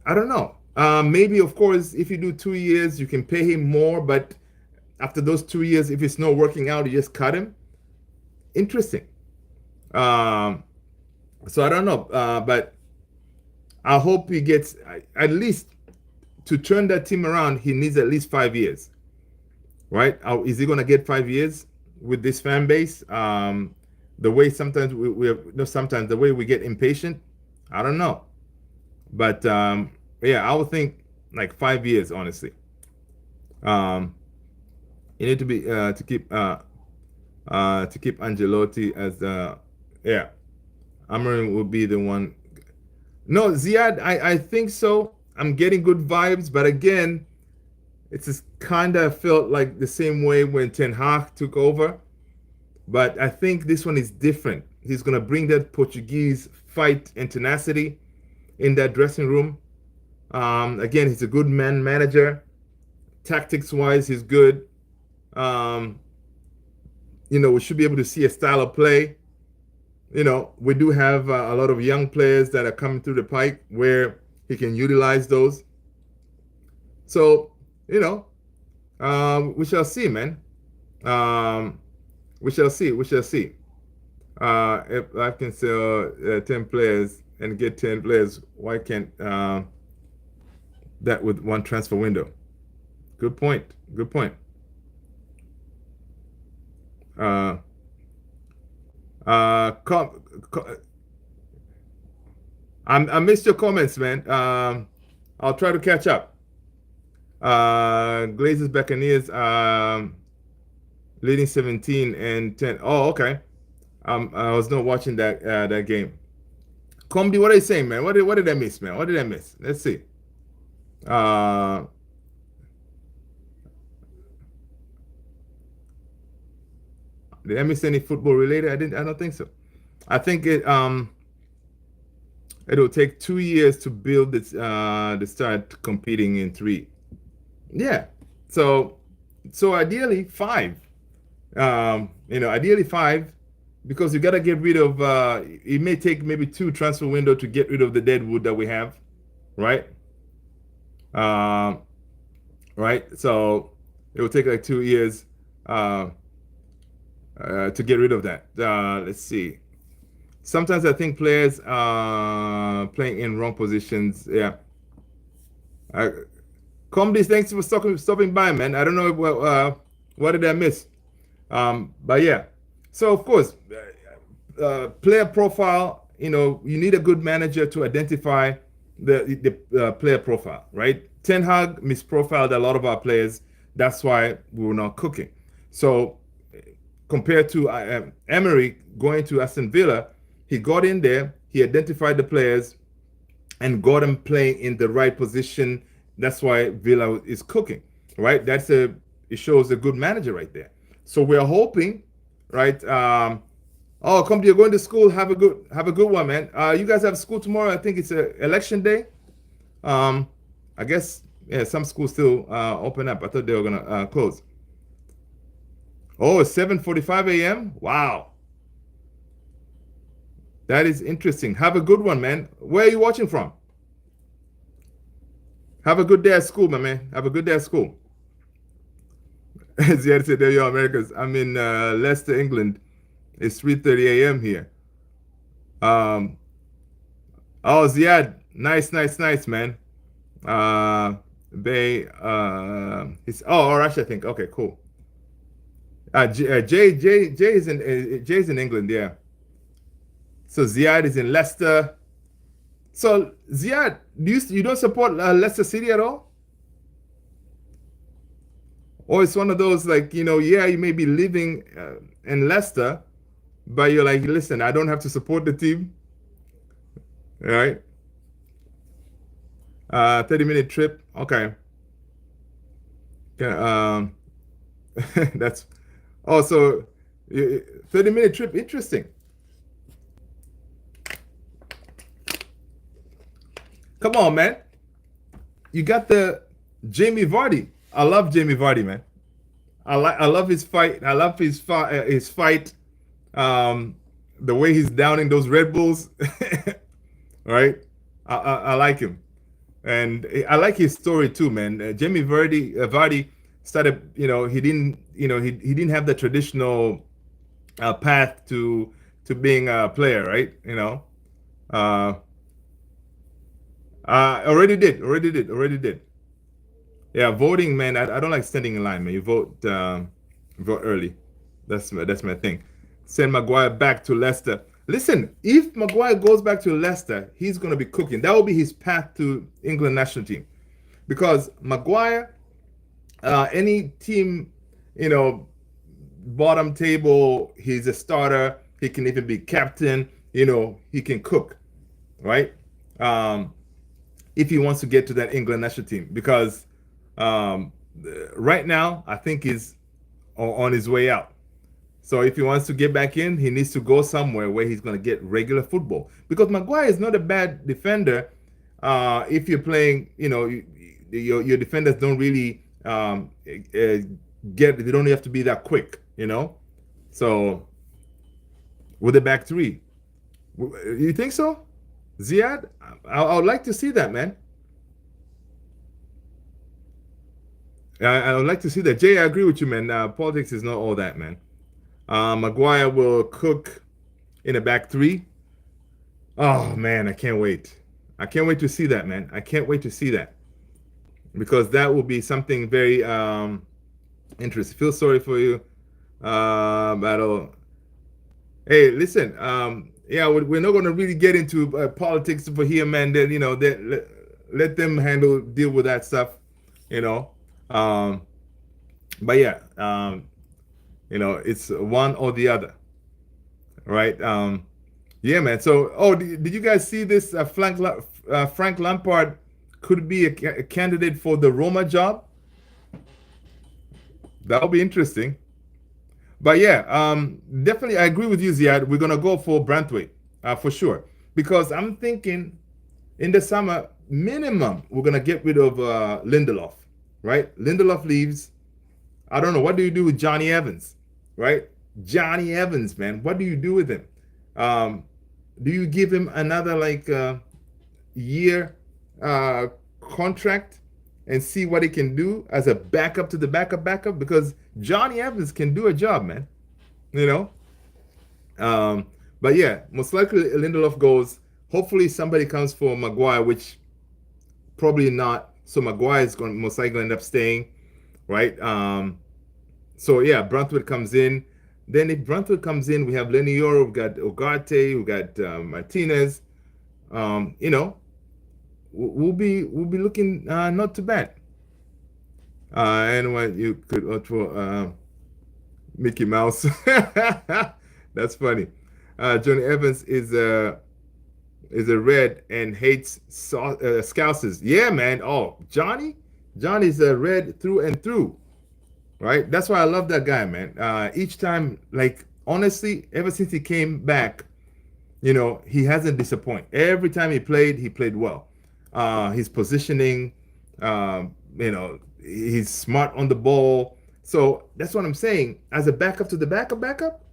I don't know. Maybe of course if you do 2 years, you can pay him more, but after those 2 years, if it's not working out, you just cut him. Interesting. Um, so I don't know, but I hope he gets at least to turn that team around. He needs at least 5 years, right? Is he gonna get 5 years with this fan base? The way sometimes we no, sometimes the way we get impatient, I don't know, but yeah, I would think like 5 years, honestly. Um, you need to be to keep Angelotti as the yeah. Amorim will be the one. No, Ziad, I think so. I'm getting good vibes, but again, it's just kind of felt like the same way when Ten Hag took over. But I think this one is different. He's gonna bring that Portuguese fight and tenacity in that dressing room. Again, he's a good man manager. Tactics wise, he's good. Um, we should be able to see a style of play. We do have a lot of young players that are coming through the pike where he can utilize those. So, we shall see, man. We shall see. We shall see. If I can sell 10 players and get 10 players, why can't that with one transfer window? Good point. Good point. I missed your comments, man. I'll try to catch up. Glazers Buccaneers leading 17 and 10. Oh, okay. I was not watching that game. Comedy, what are you saying, man? What did I miss, man? What did I miss? Let's see. Did I miss any football related? I don't think so. I think it'll take 2 years to build this to start competing in three. Yeah. So ideally five. Ideally five, because you gotta get rid of it may take maybe two transfer window to get rid of the dead wood that we have, right? Right. So it will take like 2 years to get rid of that. Let's see. Sometimes I think players playing in wrong positions. Yeah. Comedies, thanks for stopping by, man. I don't know what did I miss. But yeah. So of course, player profile. You need a good manager to identify the player profile, right? Ten Hag misprofiled a lot of our players. That's why we were not cooking. So compared to Emery going to Aston Villa, he got in there, he identified the players, and got them playing in the right position. That's why Villa is cooking, right? It shows a good manager right there. So we're hoping, right? Come, you're going to school. Have a good one, man. You guys have school tomorrow. I think it's election day. I guess some schools still open up. I thought they were gonna close. Oh, it's 7:45 a.m. Wow. That is interesting. Have a good one, man. Where are you watching from? Have a good day at school, my man. Have a good day at school. Ziad said, there you are, Americans. I'm in Leicester, England. It's 3:30 a.m. here. Oh, Ziad. Nice, man. Russia, I think. Okay, cool. Jay is in England, yeah. So Ziad is in Leicester. So Ziad, you don't support Leicester City at all? Or it's one of those like, you may be living in Leicester, but you're like, listen, I don't have to support the team, right? 30-minute trip, okay. That's also 30-minute trip, interesting. Come on, man. You got the Jamie Vardy. I love Jamie Vardy, man. I love his fight. I love his fight. The way he's downing those Red Bulls, right? I like him, and I like his story too, man. Jamie Vardy started, he didn't have the traditional path to being a player, right? Uh, already did. Yeah, voting, man. I don't like standing in line, man. You vote early. That's my thing. Send Maguire back to Leicester. Listen, if Maguire goes back to Leicester, he's gonna be cooking. That will be his path to England national team, because Maguire, any team, you know, bottom table, he's a starter. He can even be captain. He can cook, right? Um, if he wants to get to that England national team, because um, right now I think he's on his way out. So if he wants to get back in, he needs to go somewhere where he's going to get regular football. Because Maguire is not a bad defender. If you're playing, your defenders don't really they don't have to be that quick. So with the back three, you think so, Ziad? I would like to see that, man. I would like to see that. Jay, I agree with you, man. Politics is not all that, man. Maguire will cook in a back three. Oh man, I can't wait. I can't wait to see that, man. I can't wait to see that, because that will be something very interesting. Feel sorry for you, battle. Hey, listen. Yeah, we're not going to really get into politics for here, man. Then let them deal with that stuff. You know. Um, but yeah, it's one or the other, right? Yeah, man. So, did you guys see this? Frank Lampard could be a candidate for the Roma job. That'll be interesting. But yeah, definitely, I agree with you, Ziad. We're gonna go for Brantwaite, for sure, because I'm thinking in the summer minimum we're gonna get rid of Lindelof, right? Lindelof leaves. I don't know. What do you do with Johnny Evans, right? Johnny Evans, man. What do you do with him? Um, do you give him another like year uh, contract and see what he can do as a backup to the backup? Because Johnny Evans can do a job, man. You know. Um, but yeah, most likely Lindelof goes. Hopefully somebody comes for Maguire, which probably not. So Maguire is going most likely end up staying, right? So yeah, Brentwood comes in. Then if Brentwood comes in, we have Lenny Yoro, we've got Ugarte, we've got Martinez. You know, we'll be looking not too bad. And what you could for Mickey Mouse. That's funny. Johnny Evans is a red and hates Scousers. Yeah, man. Oh, Johnny's a red through and through. Right? That's why I love that guy, man. Each time, like honestly, ever since he came back, he hasn't disappointed. Every time he played well. His positioning, he's smart on the ball. So that's what I'm saying. As a backup to the backup,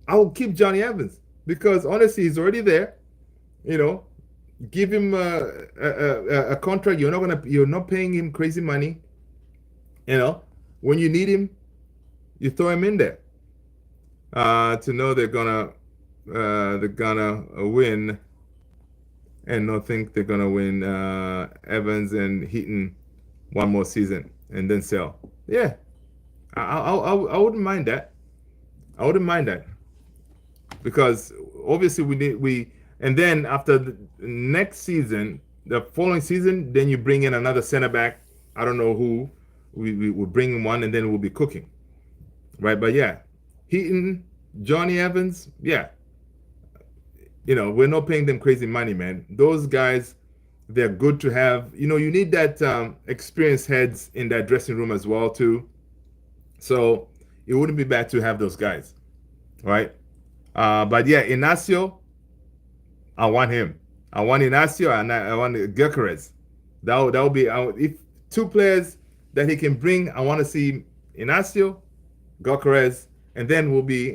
I will keep Johnny Evans, because honestly, he's already there. You know, give him a contract. You're not paying him crazy money. When you need him, you throw him in there. To know they're gonna win, and not think they're gonna win Evans and Heaton one more season and then sell. Yeah, I wouldn't mind that. I wouldn't mind that, because obviously we and then after the next season, the following season, then you bring in another center back. I don't know who. We will bring in one, and then we'll be cooking, right? But yeah, Heaton, Johnny Evans, yeah, we're not paying them crazy money, man. Those guys, they're good to have. You need that experienced heads in that dressing room as well too. So it wouldn't be bad to have those guys, right? But yeah, Inacio, I want him. I want Inacio, and I want Gyökeres. That would be if two players that he can bring. I want to see Inacio, Gyökeres, and then we'll be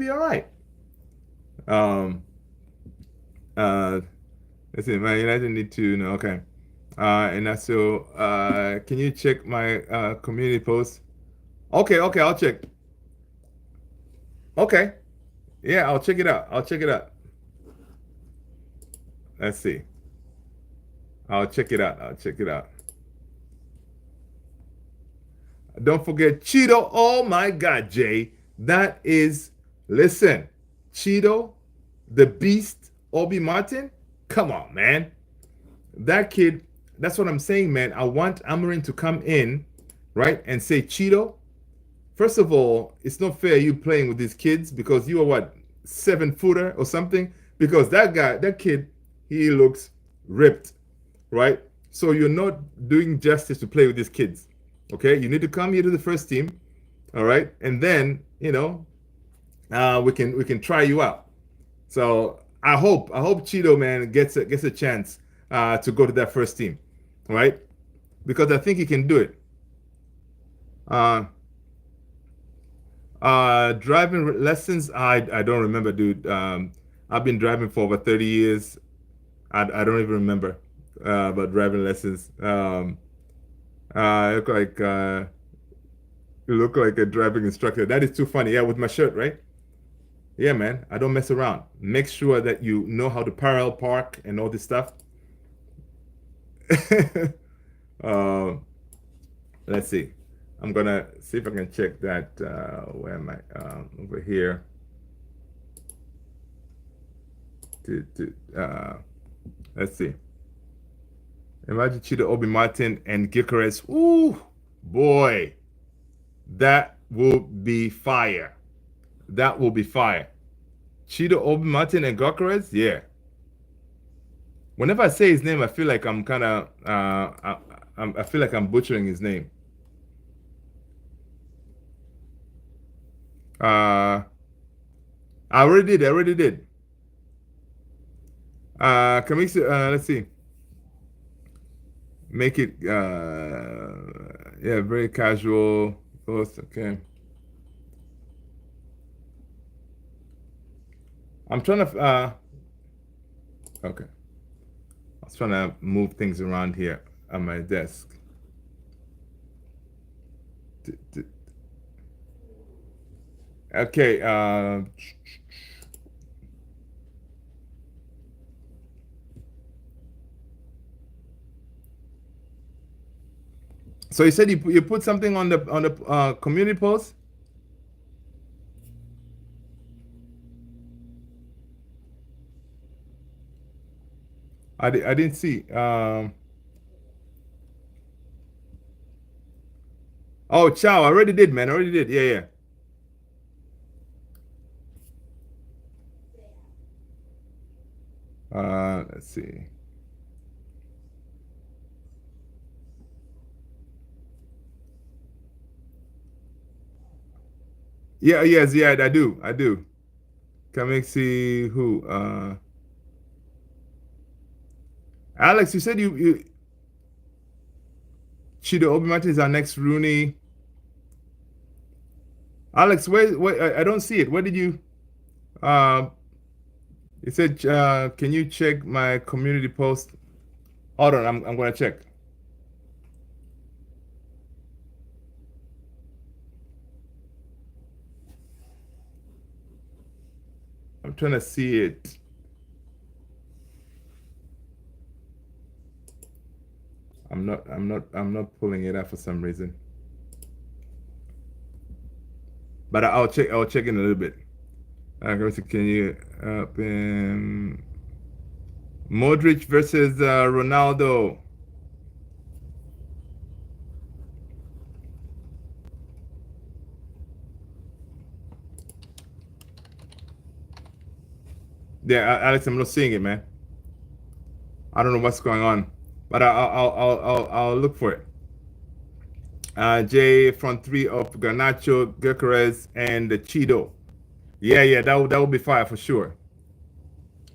all right. Um, let's see, Man United need to. No, okay. And that's so. Can you check my community post? Okay, okay, I'll check. Okay, yeah, I'll check it out. I'll check it out. Let's see. I'll check it out. I'll check it out. Don't forget Cheeto. Oh my God, Jay. That is, listen, Cheeto, the Beast, Obi Martin. Come on, man. That kid, that's what I'm saying, man. I want Amorim to come in, right, and say, Cheeto, first of all, it's not fair you playing with these kids because you are what, 7 footer or something? Because that guy, that kid, he looks ripped, right? So you're not doing justice to play with these kids. Okay, you need to come here to the first team, all right, and then we can try you out. So I hope Cheeto man gets a chance to go to that first team, right? Because I think he can do it. Uh, driving lessons, I don't remember, dude. I've been driving for over 30 years. I don't even remember about driving lessons. Look like you look like a driving instructor. That is too funny. Yeah, with my shirt, right? Yeah, man. I don't mess around. Make sure that you know how to parallel park and all this stuff. uh, let's see. I'm gonna see if I can check that. Where am I? Over here. Let's see. Imagine Cheetah, Obi Martin, and Gikares. Ooh, boy, that will be fire. That will be fire. Cheetah, Obi Martin, and Gikares. Yeah. Whenever I say his name, I feel like I'm kind of. I feel like I'm butchering his name. I already did. I already did. Can we? Let's see. Make it. Yeah, very casual. Post. Okay. I'm trying to. Okay. I was trying to move things around here on my desk. Okay. So you said you put something on the community post. I didn't see. Oh, ciao! I already did, man. I already did. Yeah, yeah. Let's see. Yeah, yes, yeah. I do. I do. Can we see who? Alex, you said you Chido Obi is our next Rooney. Alex, where I don't see it. Where did you? Uh, it said, can you check my community post? Hold on, I'm gonna check. I'm trying to see it. I'm not pulling it up for some reason. But I'll check in a little bit. Can you Modric versus Ronaldo? Yeah, Alex, I'm not seeing it, man. I don't know what's going on, but I'll look for it. J front three of Garnacho, Gyökeres, and the Cheeto. Yeah, yeah, that will be fire for sure.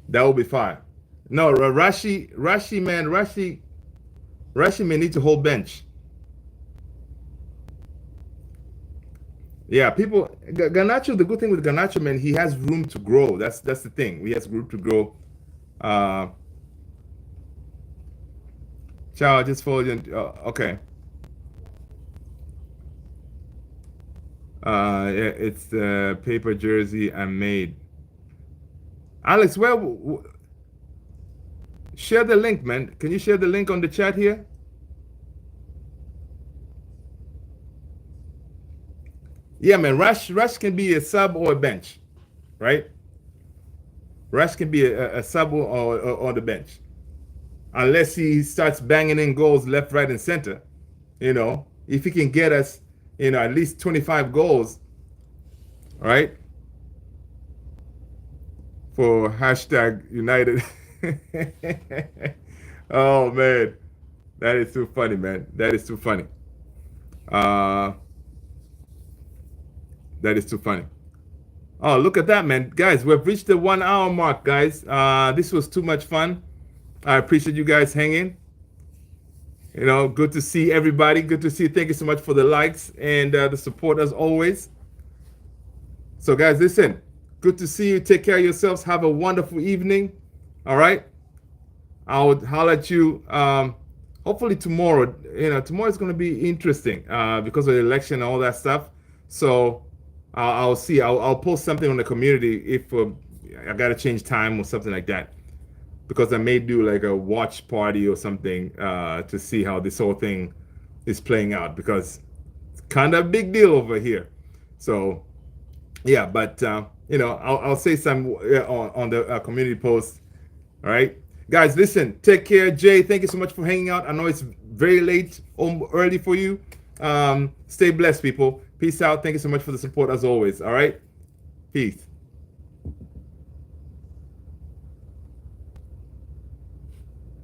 That will be fire. No, Rashi may need to hold bench. Yeah, people. Garnacho. The good thing with Garnacho, man, he has room to grow. That's the thing. He has room to grow. Uh, Ciao, just followed you. Okay. It's the paper jersey I made. Alex, share the link, man. Can you share the link on the chat here? Yeah, man. Rush can be a sub or a bench, right? Rush can be a sub or the bench, unless he starts banging in goals left, right, and center. If he can get us, at least 25 goals, right? For hashtag United. Oh man, that is too funny, man. That is too funny. Uh, that is too funny. Oh, look at that, man. Guys, we've reached the 1 hour mark, guys. This was too much fun. I appreciate you guys hanging. Good to see everybody. Good to see. Thank you so much for the likes and the support as always. So, guys, listen. Good to see you. Take care of yourselves. Have a wonderful evening. All right. I'll holler at you hopefully tomorrow. Tomorrow is going to be interesting because of the election and all that stuff. So I'll see. I'll post something on the community if I got to change time or something like that. Because I may do like a watch party or something to see how this whole thing is playing out. Because it's kind of a big deal over here. So yeah, but I'll say some on the community post. All right, guys, listen, take care. Jay, thank you so much for hanging out. I know it's very late, early for you. Stay blessed, people. Peace out. Thank you so much for the support as always. All right, peace.